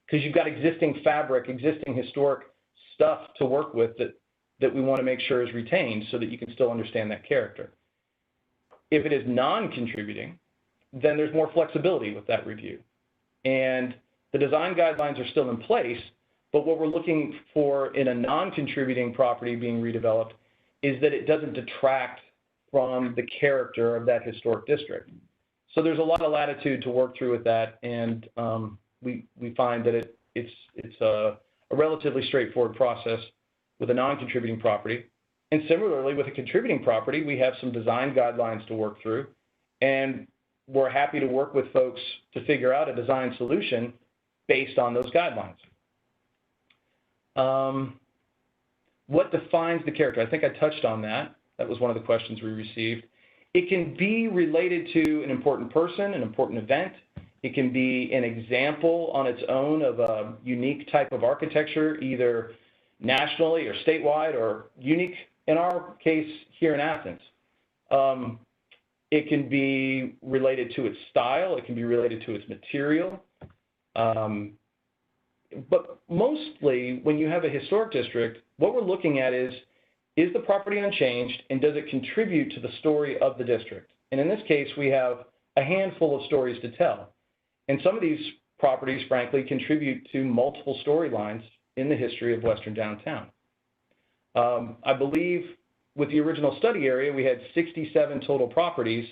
because you've got existing fabric, existing historic stuff to work with that we want to make sure is retained so that you can still understand that character. If it is non-contributing, then there's more flexibility with that review. And the design guidelines are still in place, but what we're looking for in a non-contributing property being redeveloped is that it doesn't detract from the character of that historic district. So there's a lot of latitude to work through with that, and we find that it's a relatively straightforward process with a non-contributing property. And similarly, with a contributing property, we have some design guidelines to work through, and we're happy to work with folks to figure out a design solution based on those guidelines. What defines the character? I think I touched on that. That was one of the questions we received. It can be related to an important person, an important event. It can be an example on its own of a unique type of architecture, either nationally or statewide, or unique in our case here in Athens. It can be related to its style. It can be related to its material. But mostly, when you have a historic district, what we're looking at is the property unchanged, and does it contribute to the story of the district? And in this case, we have a handful of stories to tell. And some of these properties, frankly, contribute to multiple storylines in the history of Western downtown. I believe with the original study area, we had 67 total properties.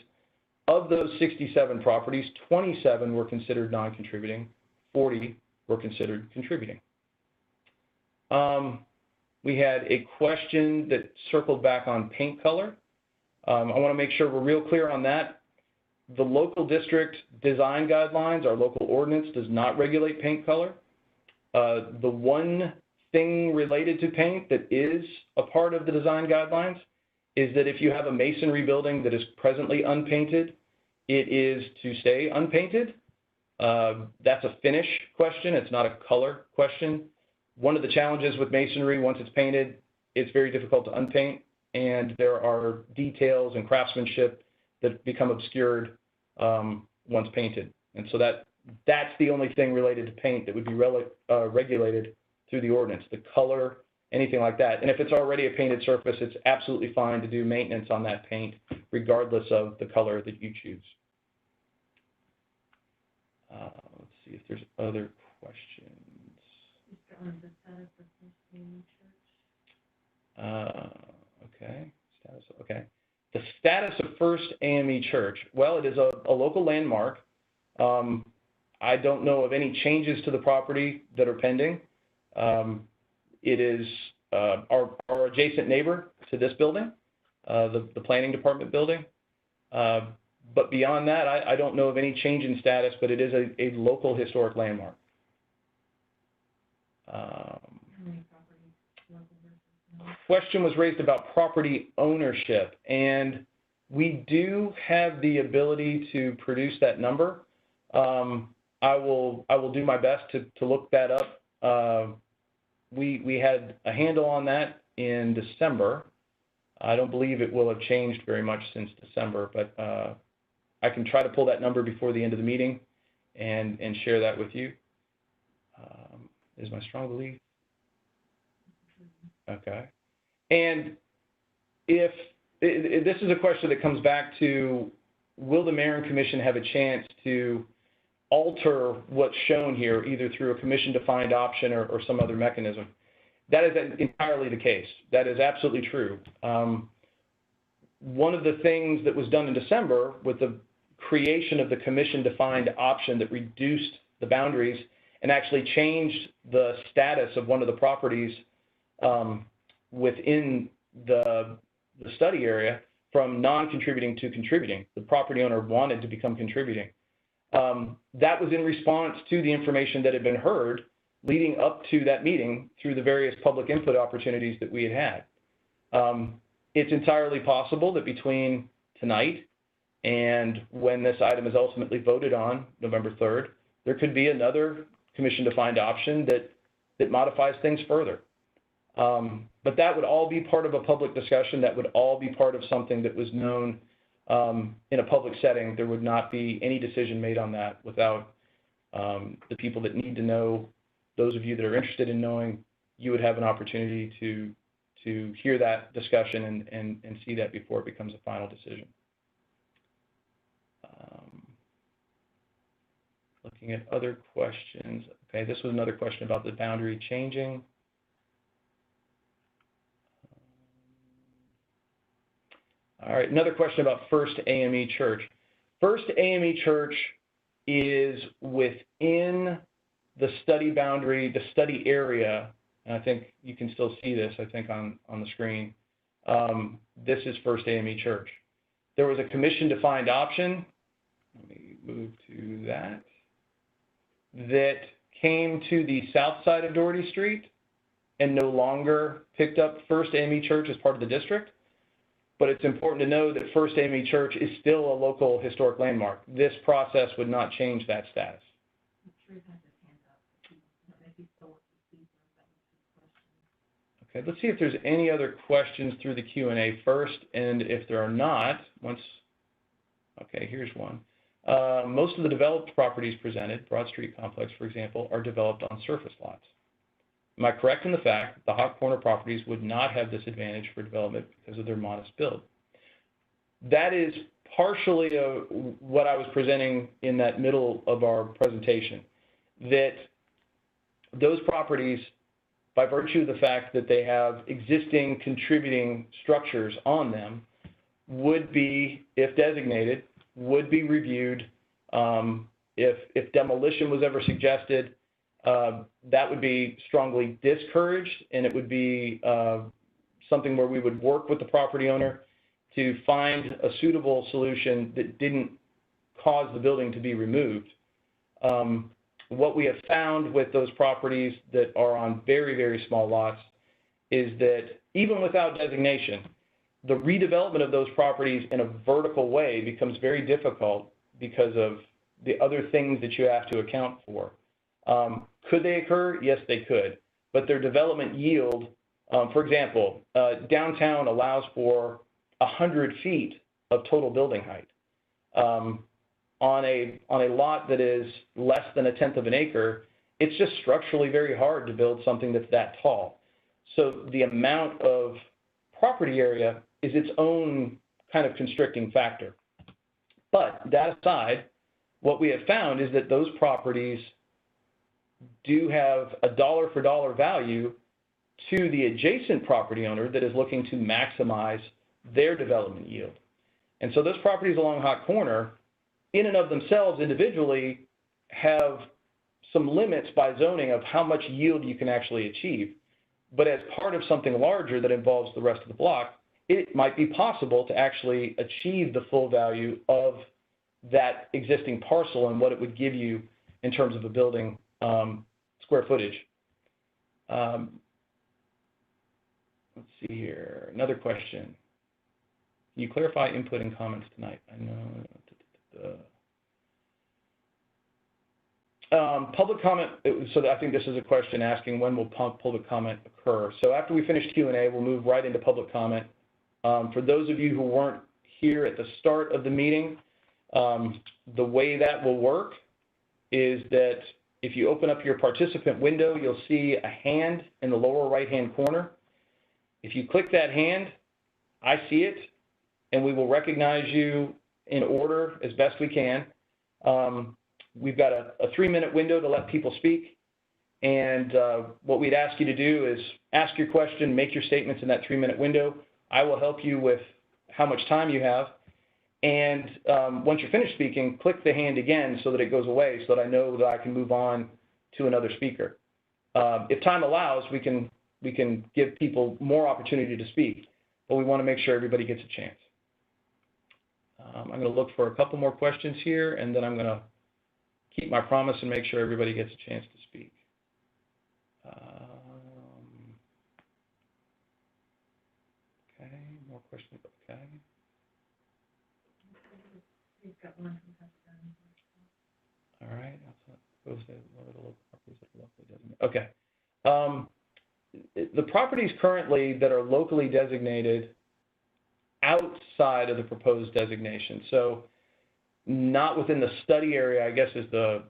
Of those 67 properties, 27 were considered non-contributing, 40 were considered contributing. We had a question that circled back on paint color. I want to make sure we're real clear on that. The local district design guidelines, our local ordinance, does not regulate paint color. The one thing related to paint that is a part of the design guidelines is that if you have a masonry building that is presently unpainted, it is to stay unpainted. That's a finish question. It's not a color question. One of the challenges with masonry, once it's painted, it's very difficult to unpaint, and there are details and craftsmanship that become obscured once painted. And so that's the only thing related to paint that would be regulated through the ordinance, the color, anything like that. And if it's already a painted surface, it's absolutely fine to do maintenance on that paint, regardless of the color that you choose. Let's see if there's other questions. Okay. The status of First AME Church. Well, it is a local landmark. I don't know of any changes to the property that are pending. It is our adjacent neighbor to this building, the planning department building. But beyond that, I don't know of any change in status, but it is a local historic landmark. Question was raised about property ownership, and we do have the ability to produce that number. I will do my best to look that up. We had a handle on that in December. I don't believe it will have changed very much since December, but I can try to pull that number before the end of the meeting and share that with you. Is my strong belief. Okay. And if this is a question that comes back to, will the mayor and commission have a chance to alter what's shown here, either through a commission-defined option or some other mechanism? That is entirely the case. That is absolutely true. One of the things that was done in December with the creation of the commission-defined option that reduced the boundaries and actually changed the status of one of the properties within the study area from non-contributing to contributing. The property owner wanted to become contributing. That was in response to the information that had been heard leading up to that meeting through the various public input opportunities that we had had. It's entirely possible that between tonight and when this item is ultimately voted on, November 3rd, there could be another commission-defined option that modifies things further. But that would all be part of a public discussion. That would all be part of something that was known in a public setting. There would not be any decision made on that without the people that need to know. Those of you that are interested in knowing, you would have an opportunity to hear that discussion and see that before it becomes a final decision. Looking at other questions. Okay, this was another question about the boundary changing. All right, another question about First AME Church. First AME Church is within the study boundary, the study area, and I think you can still see this, I think, on the screen. This is First AME Church. There was a commission-defined option, let me move to that came to the south side of Doherty Street and no longer picked up First AME Church as part of the district. But it's important to know that First AME Church is still a local historic landmark. This process would not change that status. Okay, let's see if there's any other questions through the Q&A first, and if there are not, okay, here's one. Most of the developed properties presented, Broad Street Complex, for example, are developed on surface lots. Am I correct in the fact that the hot corner properties would not have this advantage for development because of their modest build? That is partially what I was presenting in that middle of our presentation, that those properties, by virtue of the fact that they have existing contributing structures on them, would be, if designated, would be reviewed. If demolition was ever suggested, that would be strongly discouraged, and it would be something where we would work with the property owner to find a suitable solution that didn't cause the building to be removed. What we have found with those properties that are on very, very small lots is that even without designation, the redevelopment of those properties in a vertical way becomes very difficult because of the other things that you have to account for. Could they occur? Yes, they could. But their development yield, for example, downtown allows for 100 feet of total building height. On a lot that is less than 1/10 of an acre, it's just structurally very hard to build something that's that tall. So the amount of property area is its own kind of constricting factor. But that aside, what we have found is that those properties do have a dollar for dollar value to the adjacent property owner that is looking to maximize their development yield. And so those properties along Hot Corner, in and of themselves individually, have some limits by zoning of how much yield you can actually achieve. But as part of something larger that involves the rest of the block, it might be possible to actually achieve the full value of that existing parcel and what it would give you in terms of a building square footage. Let's see here, another question. Can you clarify input and comments tonight? I know. Public comment, so I think this is a question asking when will public comment occur. So after we finish Q&A, we'll move right into public comment. For those of you who weren't here at the start of the meeting, the way that will work is that if you open up your participant window, you'll see a hand in the lower right-hand corner. If you click that hand, I see it, and we will recognize you in order as best we can. We've got a 3-minute window to let people speak, and what we'd ask you to do is ask your question, make your statements in that 3-minute window. I will help you with how much time you have, and once you're finished speaking, click the hand again so that it goes away, so that I know that I can move on to another speaker. If time allows, we can give people more opportunity to speak, but we want to make sure everybody gets a chance. I'm going to look for a couple more questions here, and then I'm going to keep my promise and make sure everybody gets a chance to speak. Okay, more questions. Okay. All right. Okay. The properties currently that are locally designated outside of the proposed designation, so not within the study area, I guess, is the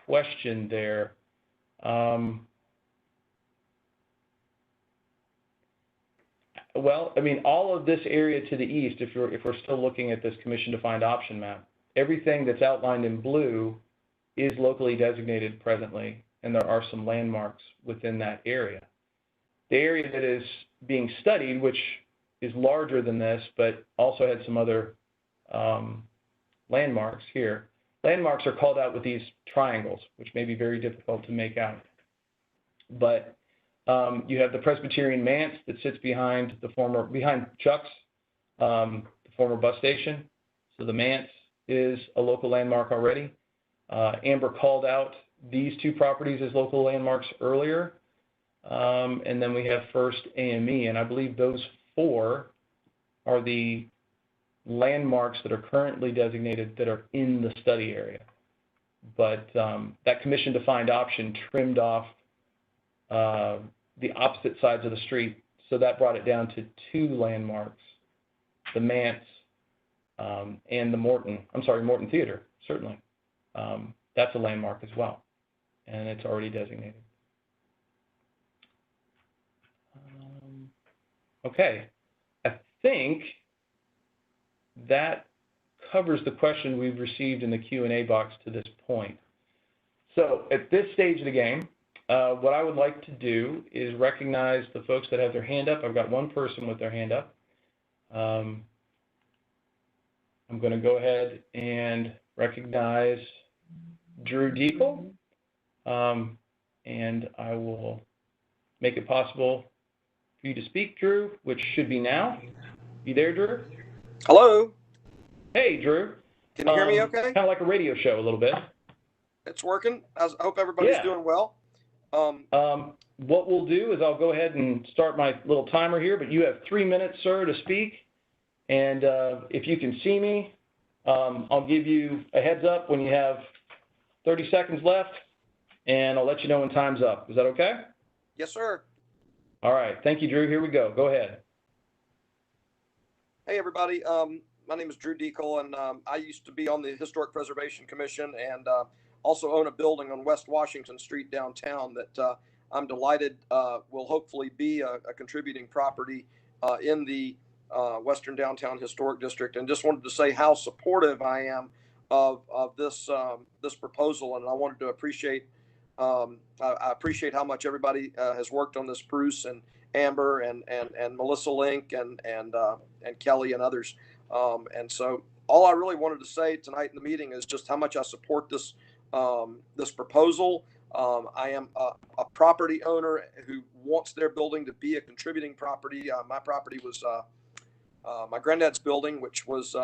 question there. Well, I mean, all of this area to the east, if we're still looking at this commission-defined option map, everything that's outlined in blue is locally designated presently, and there are some landmarks within that area. The area that is being studied, which is larger than this, but also had some other landmarks here. Landmarks are called out with these triangles, which may be very difficult to make out. But you have the Presbyterian Manse that sits behind Chuck's, the former bus station. So the Manse is a local landmark already. Amber called out these two properties as local landmarks earlier. And then we have First AME, and I believe those four are the landmarks that are currently designated that are in the study area. But that commission-defined option trimmed off the opposite sides of the street, so that brought it down to 2 landmarks, the Mance and the Morton Theater, certainly. That's a landmark as well, and it's already designated. Okay, I think that covers the question we've received in the Q&A box to this point. So at this stage of the game, what I would like to do is recognize the folks that have their hand up. I've got one person with their hand up. I'm going to go ahead and recognize Drew Deacle, and I will make it possible for you to speak, Drew, which should be now. You there, Drew? Hello. Hey, Drew. Can you hear me okay? Kind of like a radio show a little bit. It's working. I hope everybody's doing well. What we'll do is I'll go ahead and start my little timer here, but you have 3 minutes, sir, to speak. And if you can see me, I'll give you a heads up when you have 30 seconds left, and I'll let you know when time's up. Is that okay? Yes, sir. All right. Thank you, Drew. Here we go. Go ahead. Hey, everybody. My name is Drew Deacle, and I used to be on the Historic Preservation Commission and also own a building on West Washington Street downtown that I'm delighted will hopefully be a contributing property in the Western Downtown Historic District. And just wanted to say how supportive I am of this proposal, and I wanted to appreciate I appreciate how much everybody has worked on this, Bruce and Amber and Melissa Link and Kelly and others. And so all I really wanted to say tonight in the meeting is just how much I support this this proposal. I am a property owner who wants their building to be a contributing property. My property was my granddad's building, which was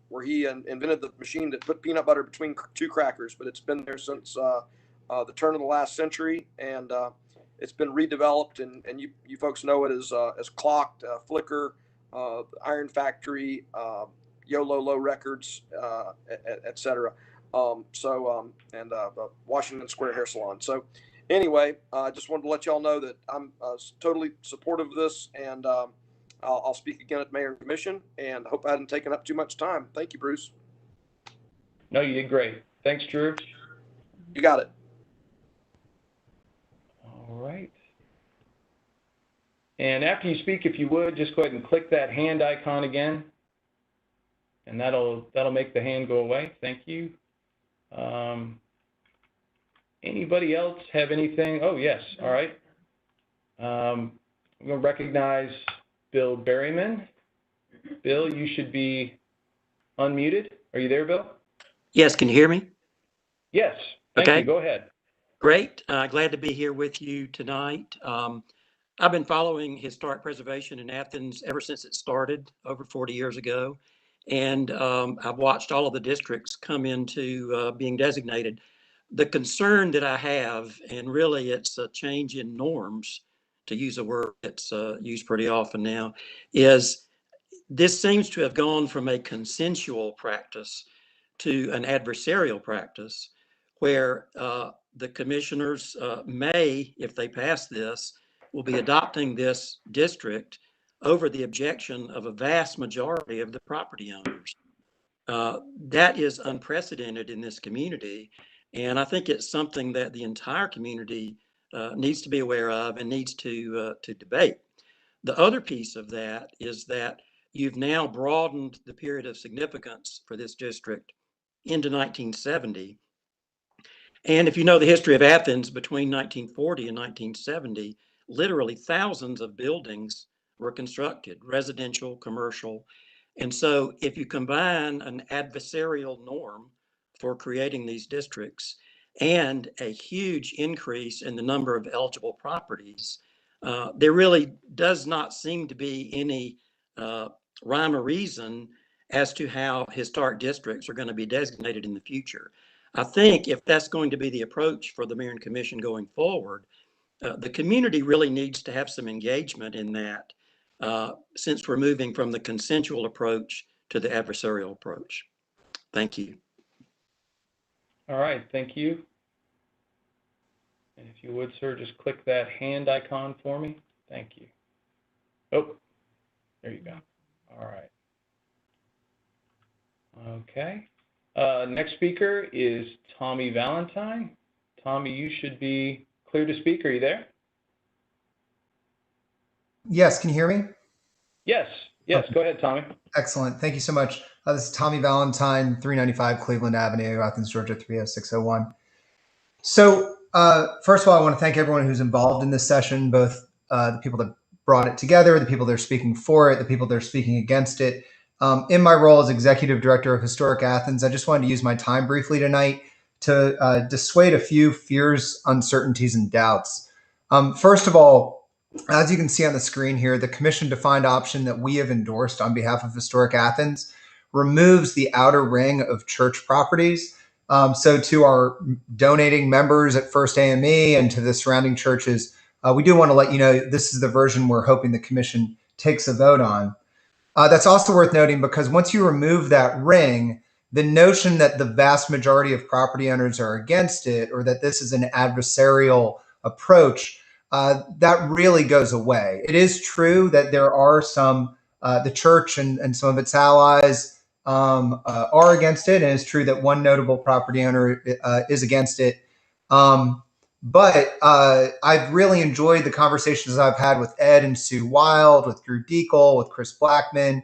where he invented the machine that put peanut butter between 2 crackers, but it's been there since the turn of the last century, and it's been redeveloped, and you folks know it as Clocked, Flicker, Iron Factory, YOLO Low Records, et cetera. And Washington Square Hair Salon. So anyway, I just wanted to let y'all know that I'm totally supportive of this, and I'll speak again at Mayor and Commission, and hope I hadn't taken up too much time. Thank you, Bruce. No, you did great. Thanks, Drew. You got it. All right. And after you speak, if you would, just go ahead and click that hand icon again, and that'll make the hand go away. Thank you. Anybody else have anything? Oh, yes. All right. I'm going to recognize Bill Berryman. Bill, you should be unmuted. Are you there, Bill? Yes. Can you hear me? Yes. Thank you. Go ahead. Great. Glad to be here with you tonight. I've been following historic preservation in Athens ever since it started over 40 years ago. And I've watched all of the districts come into being designated. The concern that I have, and really it's a change in norms, to use a word that's used pretty often now, is this seems to have gone from a consensual practice to an adversarial practice where the commissioners may, if they pass this, will be adopting this district over the objection of a vast majority of the property owners. That is unprecedented in this community, and I think it's something that the entire community needs to be aware of and needs to debate. The other piece of that is that you've now broadened the period of significance for this district into 1970. And if you know the history of Athens, between 1940 and 1970, literally thousands of buildings were constructed, residential, commercial. And so if you combine an adversarial norm for creating these districts and a huge increase in the number of eligible properties, there really does not seem to be any rhyme or reason as to how historic districts are going to be designated in the future. I think if that's going to be the approach for the Mayor and Commission going forward, the community really needs to have some engagement in that since we're moving from the consensual approach to the adversarial approach. Thank you. All right, thank you. And if you would, sir, just click that hand icon for me. Thank you. Oh, there you go. All right. Okay. Next speaker is Tommy Valentine. Tommy, you should be clear to speak. Are you there? Yes, can you hear me? Yes. Yes, go ahead, Tommy. Excellent. Thank you so much. This is Tommy Valentine, 395 Cleveland Avenue, Athens, Georgia, 30601. So first of all, I want to thank everyone who's involved in this session, both the people that brought it together, the people that are speaking for it, the people that are speaking against it. In my role as Executive Director of Historic Athens, I just wanted to use my time briefly tonight to dissuade a few fears, uncertainties, and doubts. First of all, as you can see on the screen here, the commission defined option that we have endorsed on behalf of Historic Athens removes the outer ring of church properties. So to our donating members at First AME and to the surrounding churches, we do want to let you know this is the version we're hoping the commission takes a vote on. That's also worth noting because once you remove that ring, the notion that the vast majority of property owners are against it or that this is an adversarial approach, that really goes away. It is true that there are some, the church and some of its allies are against it. And it's true that one notable property owner is against it. But I've really enjoyed the conversations I've had with Ed and Sue Wild, with Drew Deacle, with Chris Blackman,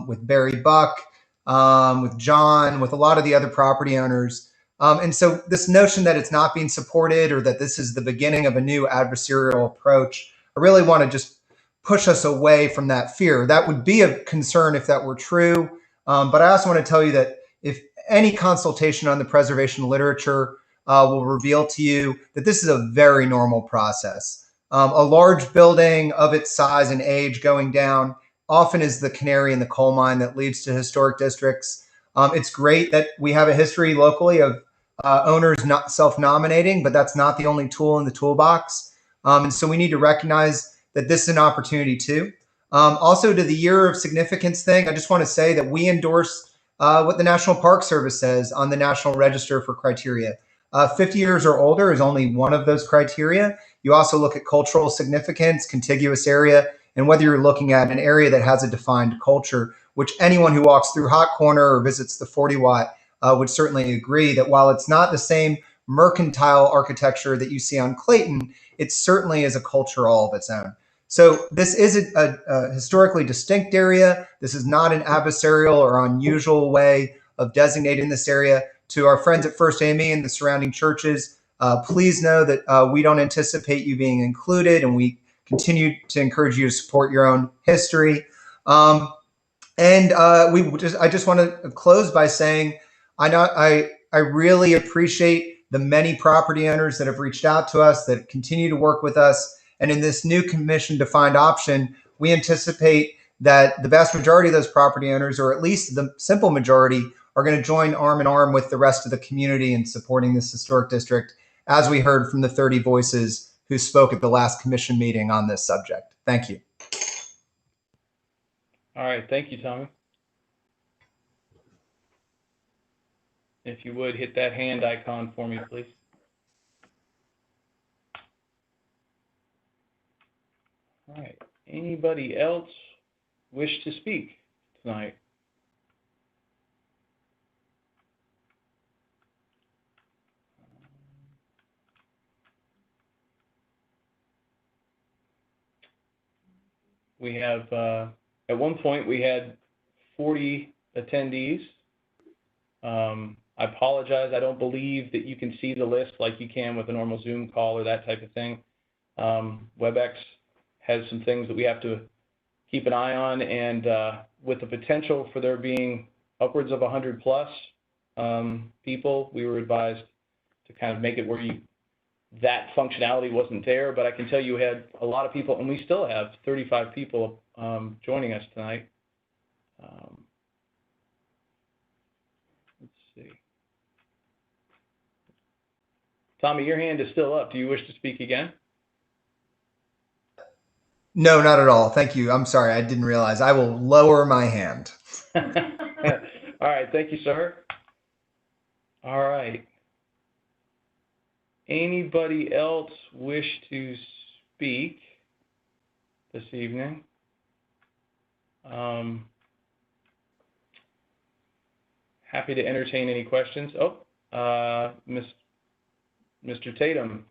with Barry Buck, with John, with a lot of the other property owners. And so this notion that it's not being supported or that this is the beginning of a new adversarial approach, I really want to just push us away from that fear. That would be a concern if that were true. But I also want to tell you that if any consultation on the preservation literature will reveal to you that this is a very normal process. A large building of its size and age going down often is the canary in the coal mine that leads to historic districts. It's great that we have a history locally of owners not self-nominating, but that's not the only tool in the toolbox. And so we need to recognize that this is an opportunity too. Also to the year of significance thing, I just want to say that we endorse what the National Park Service says on the National Register for criteria. 50 years or older is only one of those criteria. You also look at cultural significance, contiguous area, and whether you're looking at an area that has a defined culture, which anyone who walks through Hot Corner or visits the 40 Watt would certainly agree that while it's not the same mercantile architecture that you see on Clayton, it certainly is a culture all of its own. So this is a historically distinct area. This is not an adversarial or unusual way of designating this area. To our friends at First AME and the surrounding churches, please know that we don't anticipate you being included, and we continue to encourage you to support your own history. I just want to close by saying I really appreciate the many property owners that have reached out to us, that continue to work with us. And in this new commission defined option, we anticipate that the vast majority of those property owners, or at least the simple majority, are going to join arm in arm with the rest of the community in supporting this historic district, as we heard from the 30 voices who spoke at the last commission meeting on this subject. Thank you. All right, thank you, Tommy. If you would, hit that hand icon for me, please. All right, anybody else wish to speak tonight? We have, at one point, we had 40 attendees. I apologize. I don't believe that you can see the list like you can with a normal Zoom call or that type of thing. WebEx has some things that we have to keep an eye on, and with the potential for there being upwards of 100 plus people, we were advised to kind of make it where that functionality wasn't there. But I can tell you we had a lot of people, and we still have 35 people joining us tonight. Let's see. Tommy, your hand is still up. Do you wish to speak again? No, not at all. Thank you. I'm sorry. I didn't realize. I will lower my hand. All right. Thank you, sir. All right. Anybody else wish to speak this evening? Happy to entertain any questions. Mr. Tatum.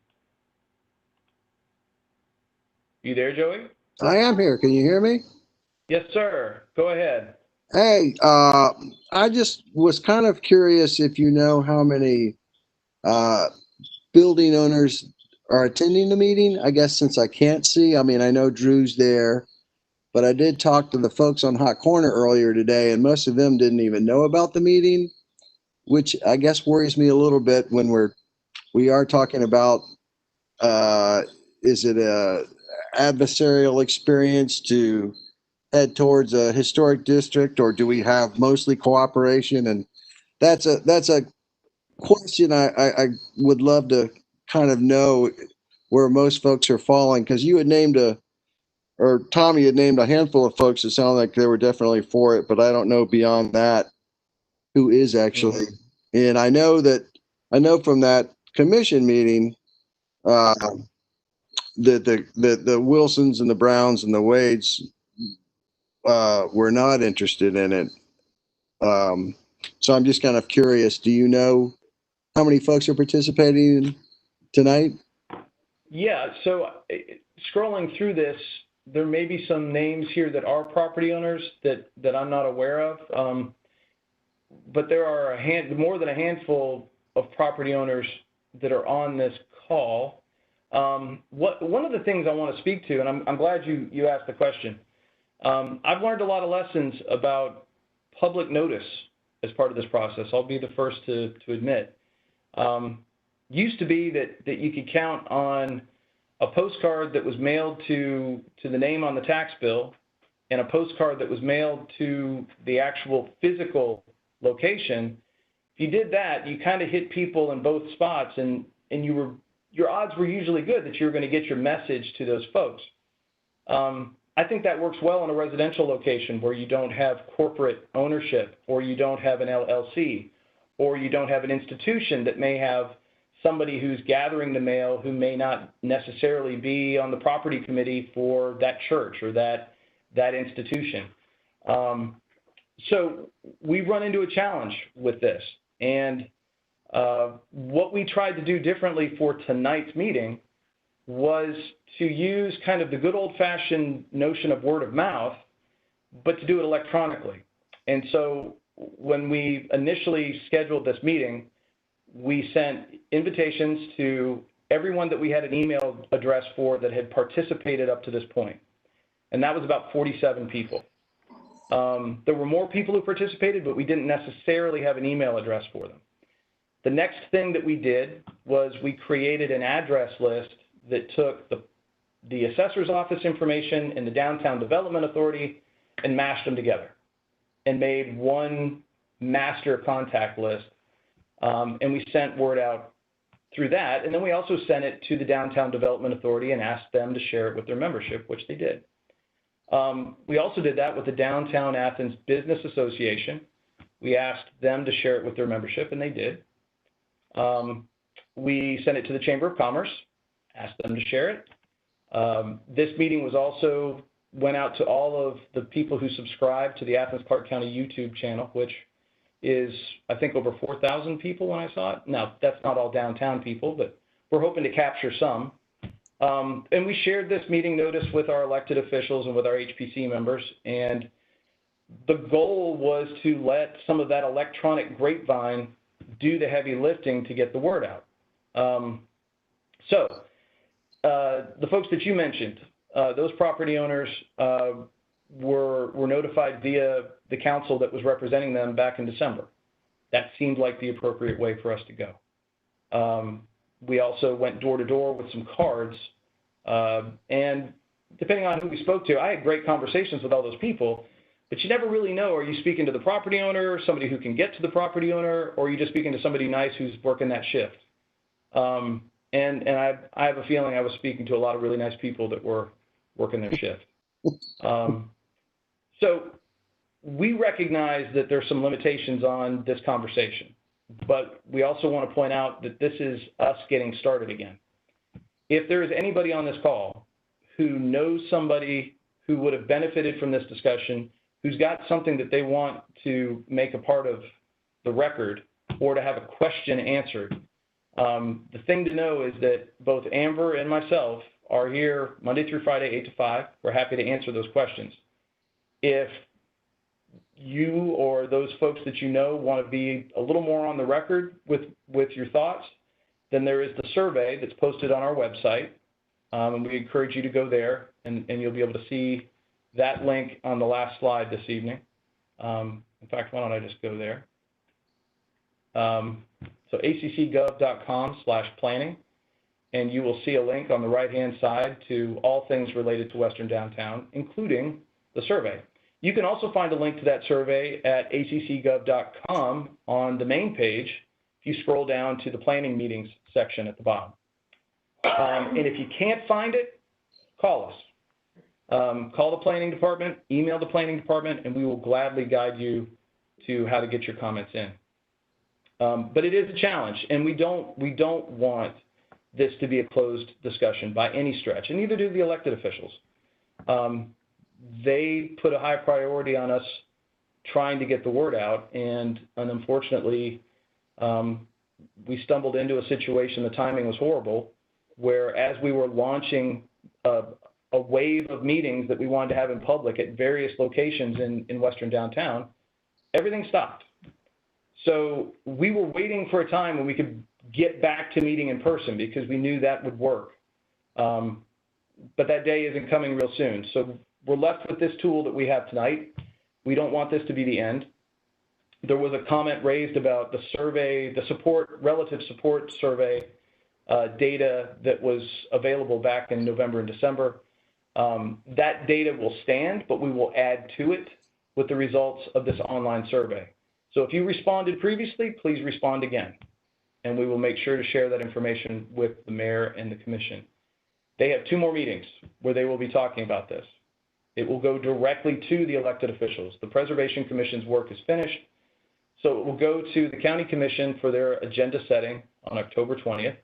You there, Joey? I am here. Can you hear me? Yes, sir. Go ahead. Hey, I just was kind of curious if you know how many building owners are attending the meeting. I guess since I can't see, I mean, I know Drew's there, but I did talk to the folks on Hot Corner earlier today, and most of them didn't even know about the meeting, which I guess worries me a little bit when we are talking about is it a adversarial experience to head towards a historic district, or do we have mostly cooperation? And that's a question I would love to kind of know where most folks are falling, because you had named or Tommy had named a handful of folks that sound like they were definitely for it, but I don't know beyond that who is actually. And I know from that commission meeting that the Wilsons and the Browns and the Wades were not interested in it. So I'm just kind of curious, do you know how many folks are participating tonight? Yeah, so scrolling through this, there may be some names here that are property owners that I'm not aware of, but there are more than a handful of property owners that are on this call. One of the things I want to speak to, and I'm glad you asked the question, I've learned a lot of lessons about public notice as part of this process. I'll be the first to admit. Used to be that you could count on a postcard that was mailed to the name on the tax bill and a postcard that was mailed to the actual physical location. If you did that, you kind of hit people in both spots, and your odds were usually good that you were going to get your message to those folks. I think that works well in a residential location where you don't have corporate ownership, or you don't have an LLC, or you don't have an institution that may have somebody who's gathering the mail who may not necessarily be on the property committee for that church or that institution. So we run into a challenge with this. And what we tried to do differently for tonight's meeting was to use kind of the good old-fashioned notion of word of mouth, but to do it electronically. And so when we initially scheduled this meeting, we sent invitations to everyone that we had an email address for that had participated up to this point. And that was about 47 people. There were more people who participated, but we didn't necessarily have an email address for them. The next thing that we did was we created an address list that took the assessor's office information and the Downtown Development Authority and mashed them together and made one master contact list. And we sent word out through that. And then we also sent it to the Downtown Development Authority and asked them to share it with their membership, which they did. We also did that with the Downtown Athens Business Association. We asked them to share it with their membership, and they did. We sent it to the Chamber of Commerce, asked them to share it. This meeting went out to all of the people who subscribe to the Athens-Clarke County YouTube channel, which is, I think, over 4,000 people when I saw it. Now, that's not all downtown people, but we're hoping to capture some. And we shared this meeting notice with our elected officials and with our HPC members. And the goal was to let some of that electronic grapevine do the heavy lifting to get the word out. The folks that you mentioned, those property owners were notified via the council that was representing them back in December. That seemed like the appropriate way for us to go. We also went door to door with some cards, and depending on who we spoke to, I had great conversations with all those people, but you never really know, are you speaking to the property owner, somebody who can get to the property owner, or are you just speaking to somebody nice who's working that shift? And I have a feeling I was speaking to a lot of really nice people that were working their shift. So we recognize that there's some limitations on this conversation, but we also want to point out that this is us getting started again. If there is anybody on this call who knows somebody who would have benefited from this discussion, who's got something that they want to make a part of the record or to have a question answered, the thing to know is that both Amber and myself are here Monday through Friday, 8 to 5. We're happy to answer those questions. If you or those folks that you know want to be a little more on the record with your thoughts, then there is the survey that's posted on our website. And we encourage you to go there, and you'll be able to see that link on the last slide this evening. In fact, why don't I just go there? So accgov.com/planning, and you will see a link on the right-hand side to all things related to Western Downtown, including the survey. You can also find a link to that survey at accgov.com on the main page if you scroll down to the planning meetings section at the bottom. And if you can't find it, call us. Call the planning department, email the planning department, and we will gladly guide you to how to get your comments in. But it is a challenge, and we don't want this to be a closed discussion by any stretch, and neither do the elected officials. They put a high priority on us trying to get the word out, and unfortunately, we stumbled into a situation, the timing was horrible, where as we were launching a wave of meetings that we wanted to have in public at various locations in Western Downtown, everything stopped. So we were waiting for a time when we could get back to meeting in person because we knew that would work. But that day isn't coming real soon. So we're left with this tool that we have tonight. We don't want this to be the end. There was a comment raised about the survey, the relative support survey data that was available back in November and December. That data will stand, but we will add to it with the results of this online survey. So if you responded previously, please respond again, and we will make sure to share that information with the mayor and the commission. They have 2 more meetings where they will be talking about this. It will go directly to the elected officials. The Preservation Commission's work is finished, so it will go to the County Commission for their agenda setting on October 20th,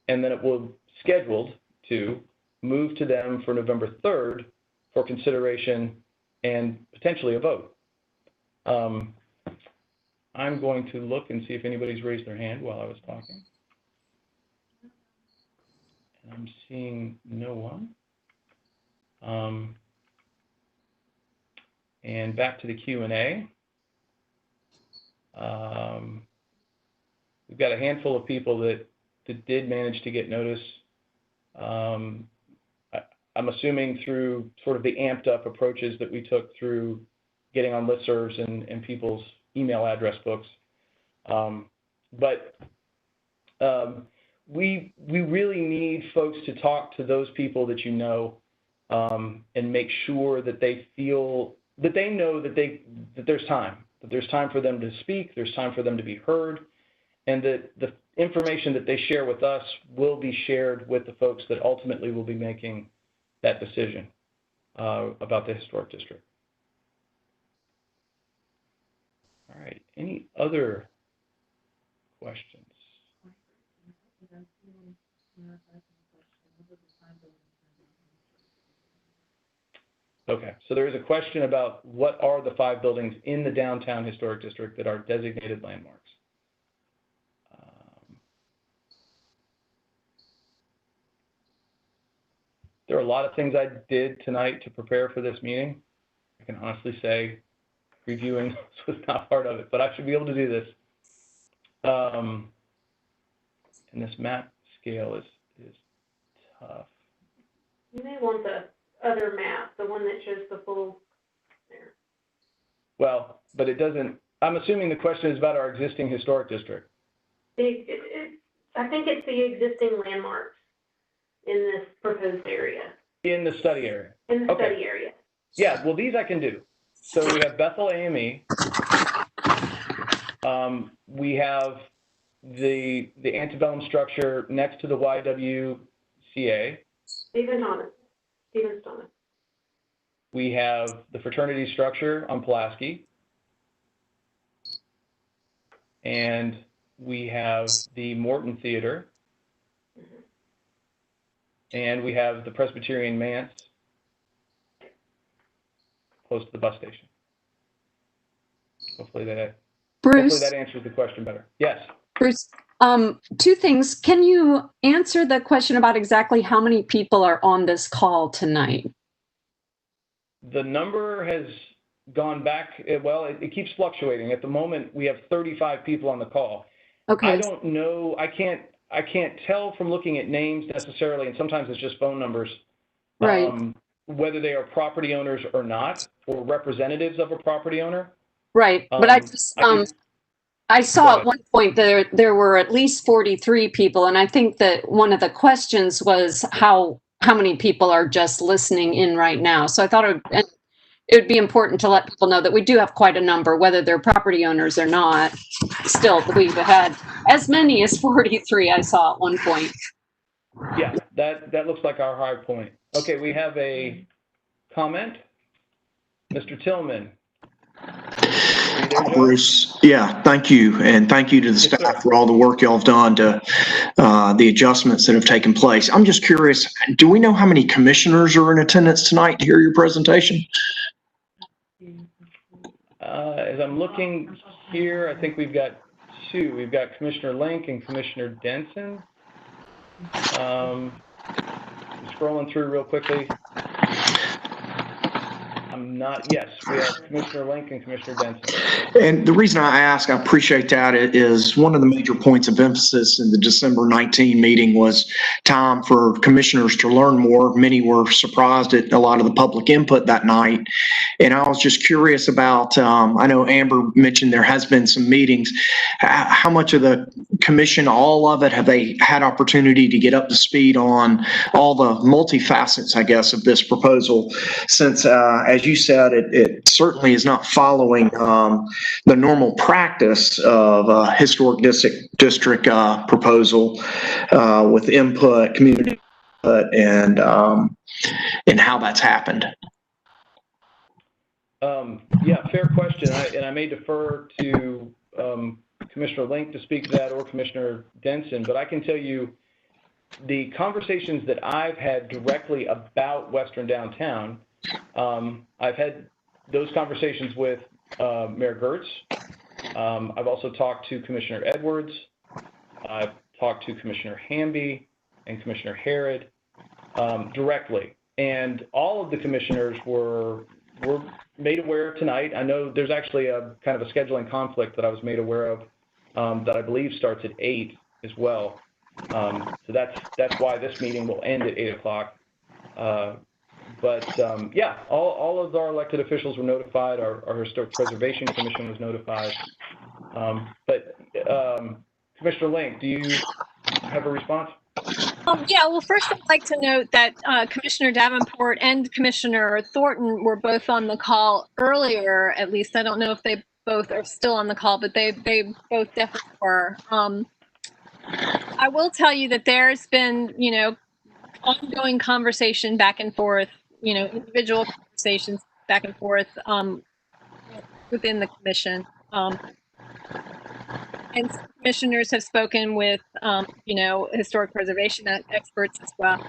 and then it will scheduled to move to them for November 3rd for consideration and potentially a vote. I'm going to look and see if anybody's raised their hand while I was talking. And I'm seeing no one. And back to the Q&A. We've got a handful of people that did manage to get notice. I'm assuming through sort of the amped up approaches that we took through getting on listservs and people's email address books. But we really need folks to talk to those people that you know, and make sure that they feel that they know that there's time for them to speak, there's time for them to be heard, and that the information that they share with us will be shared with the folks that ultimately will be making that decision about the historic district. All right, any other questions? Okay, so there is a question about what are the 5 buildings in the downtown historic district that are designated landmarks. There are a lot of things I did tonight to prepare for this meeting. I can honestly say reviewing was not part of it, but I should be able to do this. And this map scale is tough. You may want the other map, the one that shows the full there. Well, but it doesn't, I'm assuming the question is about our existing historic district. I think it's the existing landmarks in this proposed area. In the study area. In the study area. Yeah, well, these I can do. So we have Bethel AME. We have the antebellum structure next to the YWCA. Stephen Thomas. Stevens Thomas. We have the fraternity structure on Pulaski. And we have the Morton Theater. And we have the Presbyterian Manse close to the bus station. Hopefully that answers the question better. Yes. Bruce, two things. Can you answer the question about exactly how many people are on this call tonight? The number has gone back, well, it keeps fluctuating. At the moment, we have 35 people on the call. Okay. I don't know, I can't tell from looking at names necessarily, and sometimes it's just phone numbers, Right. Whether they are property owners or not, or representatives of a property owner. Right, but I saw at one point there were at least 43 people, and I think that one of the questions was how many people are just listening in right now. So I thought it would be important to let people know that we do have quite a number, whether they're property owners or not. Still, we've had as many as 43 I saw at one point. Yeah, that looks like our high point. Okay, we have a comment. Mr. Tillman. Are you there, Joe? Bruce, yeah, thank you. And thank you to the staff for all the work y'all have done to the adjustments that have taken place. I'm just curious, do we know how many commissioners are in attendance tonight to hear your presentation? As I'm looking here, I think we've got two. We've got Commissioner Link and Commissioner Denson. Scrolling through real quickly. Yes, we have Commissioner Link and Commissioner Denson. And the reason I ask, I appreciate that, is one of the major points of emphasis in the December 19 meeting was time for commissioners to learn more. Many were surprised at a lot of the public input that night. And I was just curious about, I know Amber mentioned there has been some meetings. How much of the commission, all of it, have they had opportunity to get up to speed on all the multifacets, I guess, of this proposal? Since, as you said, it certainly is not following the normal practice of a historic district proposal with input, community input, and how that's happened. Yeah, fair question. And I may defer to Commissioner Link to speak to that, or Commissioner Denson, but I can tell you the conversations that I've had directly about Western Downtown, I've had those conversations with Mayor Gertz. I've also talked to Commissioner Edwards. I've talked to Commissioner Hamby and Commissioner Herod directly. And all of the commissioners were made aware tonight. I know there's actually a kind of a scheduling conflict that I was made aware of that I believe starts at 8 as well. So that's why this meeting will end at 8 o'clock. Yeah, all of our elected officials were notified. Our Historic Preservation Commission was notified. Commissioner Link, do you have a response? Yeah, well, first I'd like to note that Commissioner Davenport and Commissioner Thornton were both on the call earlier, at least. I don't know if they both are still on the call, but they both definitely were. I will tell you that there's been, ongoing conversation back and forth, individual conversations back and forth within the commission. And some commissioners have spoken with, historic preservation experts as well.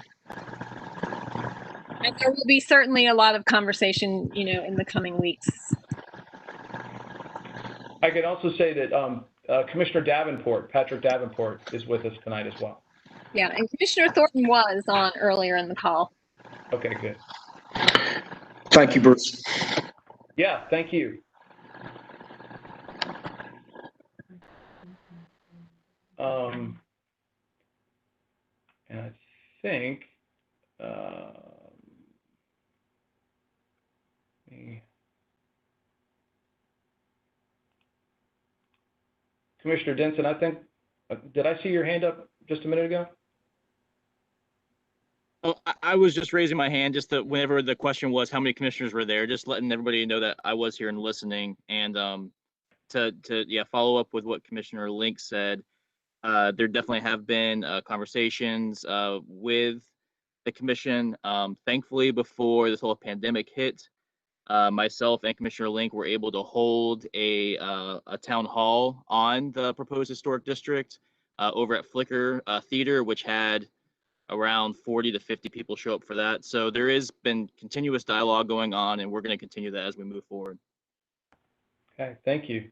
And there will be certainly a lot of conversation, in the coming weeks. I can also say that Commissioner Davenport, Patrick Davenport, is with us tonight as well. Yeah, and Commissioner Thornton was on earlier in the call. Okay, good. Thank you, Bruce. Yeah, thank you. And I think Commissioner Denson, I think, did I see your hand up just a minute ago? Oh, I was just raising my hand just to, whenever the question was how many commissioners were there, just letting everybody know that I was here and listening, and to follow up with what Commissioner Link said. There definitely have been conversations with the commission. Thankfully, before this whole pandemic hit, myself and Commissioner Link were able to hold a town hall on the proposed historic district over at Flickr Theater, which had around 40 to 50 people show up for that. So there has been continuous dialogue going on, and we're going to continue that as we move forward. Okay, thank you.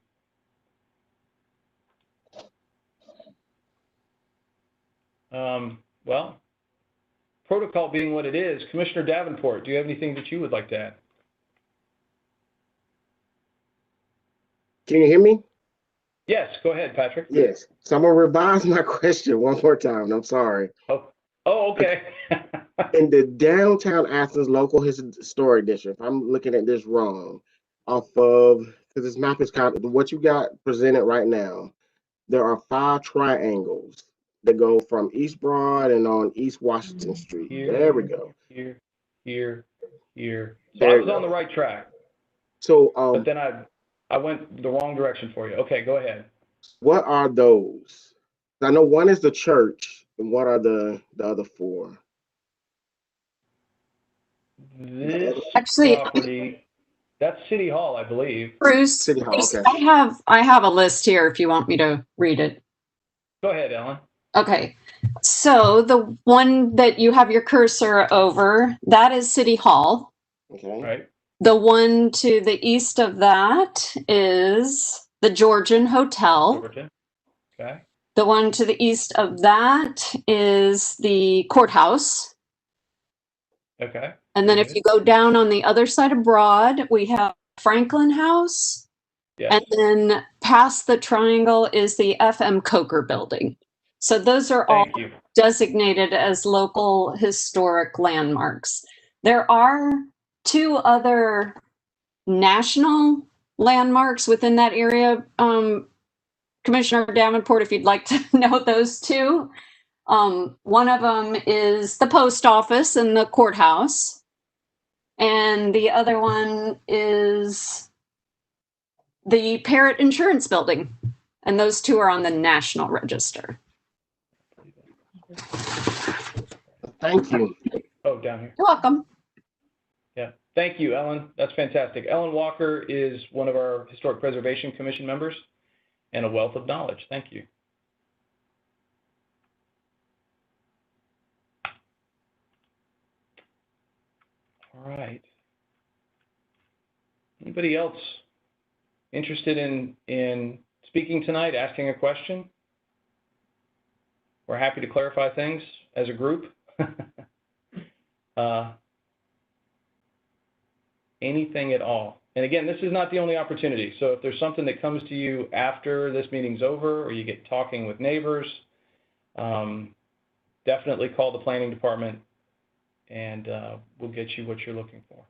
Well, protocol being what it is, Commissioner Davenport, do you have anything that you would like to add? Can you hear me? Yes, go ahead, Patrick. Yes. So I'm gonna revise my question one more time. I'm sorry. Oh, okay. In the downtown Athens local historic district, if I'm looking at this wrong, off of, because this map is kind of what you got presented right now, there are 5 triangles that go from East Broad and on East Washington Street. Here, There we go. Here. So There I we was on go. the right track, So but then I went the wrong direction for you. Okay, go ahead. what are those? I know one is the church, and what are the other 4? This Actually, property, that's City Hall, I believe. Bruce, City Hall, okay. I have a list here if you want me to read it. Go ahead, Ellen. Okay, so the one that you have your cursor over, that is City Hall. Okay. Right. The one to the east of that is the Georgian Hotel. Georgia. Okay. The one to the east of that is the courthouse. Okay. And then Very if you go down on the other side of Broad, we have Franklin House. Yes. And then past the triangle is the FM Coker building. So those are all Thank you. designated as local historic landmarks. There are 2 other national landmarks within that area. Commissioner Davenport, if you'd like to know those 2. One of them is the post office and the courthouse. And the other one is the Parrott Insurance Building. And those 2 are on the National Register. Thank you. Oh, down here. You're welcome. Yeah. Thank you, Ellen. That's fantastic. Ellen Walker is one of our Historic Preservation Commission members and a wealth of knowledge. Thank you. All right. Anybody else interested in speaking tonight, asking a question? We're happy to clarify things as a group. Anything at all. And again, this is not the only opportunity. So if there's something that comes to you after this meeting's over or you get talking with neighbors, definitely call the planning department and we'll get you what you're looking for.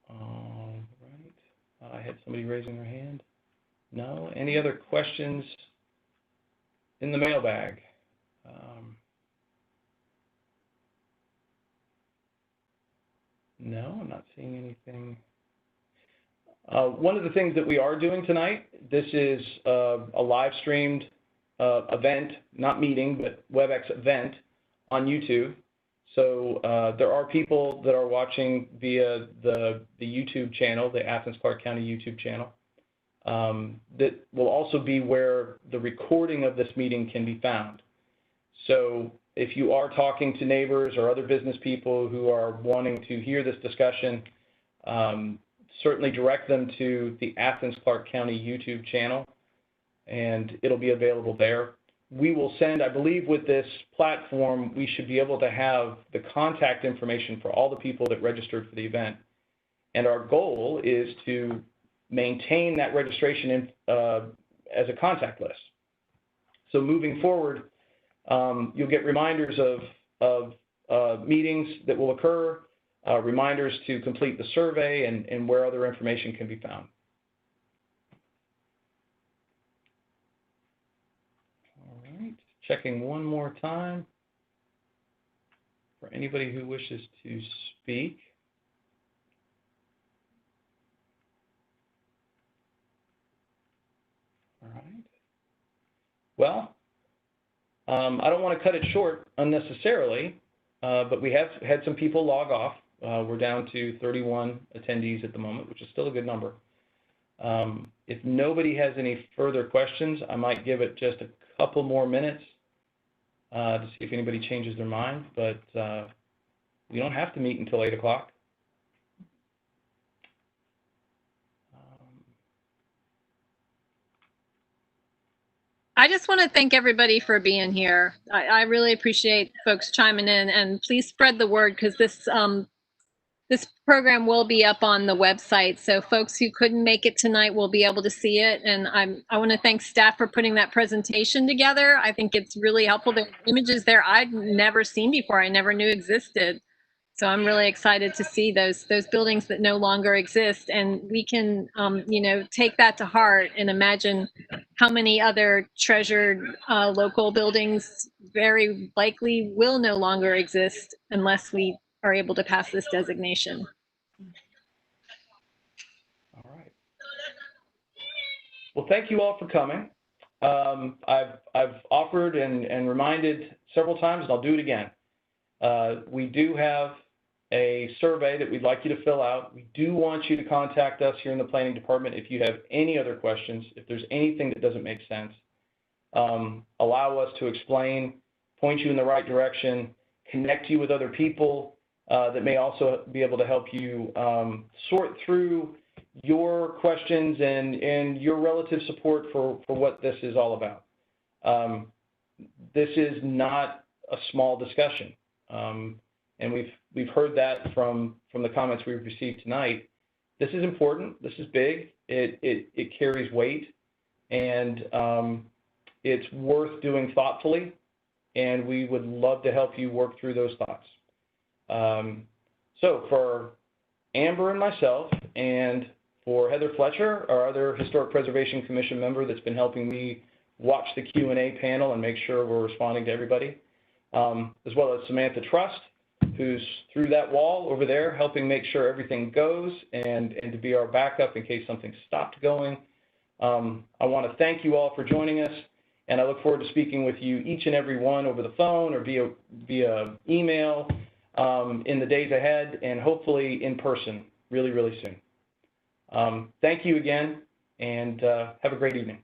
All right. I had somebody raising their hand. No? Any other questions in the mailbag? No, I'm not seeing anything. One of the things that we are doing tonight, this is a live streamed event, not meeting, but WebEx event on YouTube. So there are people that are watching via the YouTube channel, the Athens-Clarke County YouTube channel. That will also be where the recording of this meeting can be found. So if you are talking to neighbors or other business people who are wanting to hear this discussion, certainly direct them to the Athens-Clarke County YouTube channel, and it'll be available there. We will send, I believe with this platform, we should be able to have the contact information for all the people that registered for the event. And our goal is to maintain that registration as a contact list. So moving forward, you'll get reminders of meetings that will occur, reminders to complete the survey, and where other information can be found. All right, checking one more time for anybody who wishes to speak. All right. Well, I don't want to cut it short unnecessarily, but we have had some people log off. We're down to 31 attendees at the moment, which is still a good number. If nobody has any further questions, I might give it just a couple more minutes to see if anybody changes their mind, but we don't have to meet until 8 o'clock. I just want to thank everybody for being here. I really appreciate folks chiming in, and please spread the word, because this program will be up on the website. So folks who couldn't make it tonight will be able to see it. And I want to thank staff for putting that presentation together. I think it's really helpful. There are images there I'd never seen before, I never knew existed. So I'm really excited to see those buildings that no longer exist, and we can, you know, take that to heart and imagine how many other treasured local buildings very likely will no longer exist unless we are able to pass this designation. All right. Well, thank you all for coming. I've offered and reminded several times, and I'll do it again. We do have a survey that we'd like you to fill out. We do want you to contact us here in the planning department if you have any other questions, if there's anything that doesn't make sense. Allow us to explain, point you in the right direction, connect you with other people that may also be able to help you sort through your questions and your relative support for what this is all about. This is not a small discussion. And we've heard that from the comments we've received tonight. This is important. This is big. It carries weight, and it's worth doing thoughtfully. And we would love to help you work through those thoughts. So for Amber and myself, and for Heather Fletcher, our other Historic Preservation Commission member that's been helping me watch the Q&A panel and make sure we're responding to everybody, as well as Samantha Trust, who's through that wall over there helping make sure everything goes and to be our backup in case something stopped going. I want to thank you all for joining us, and I look forward to speaking with you, each and every one, over the phone or via email in the days ahead, and hopefully in person really, really soon. Thank you again, and have a great evening.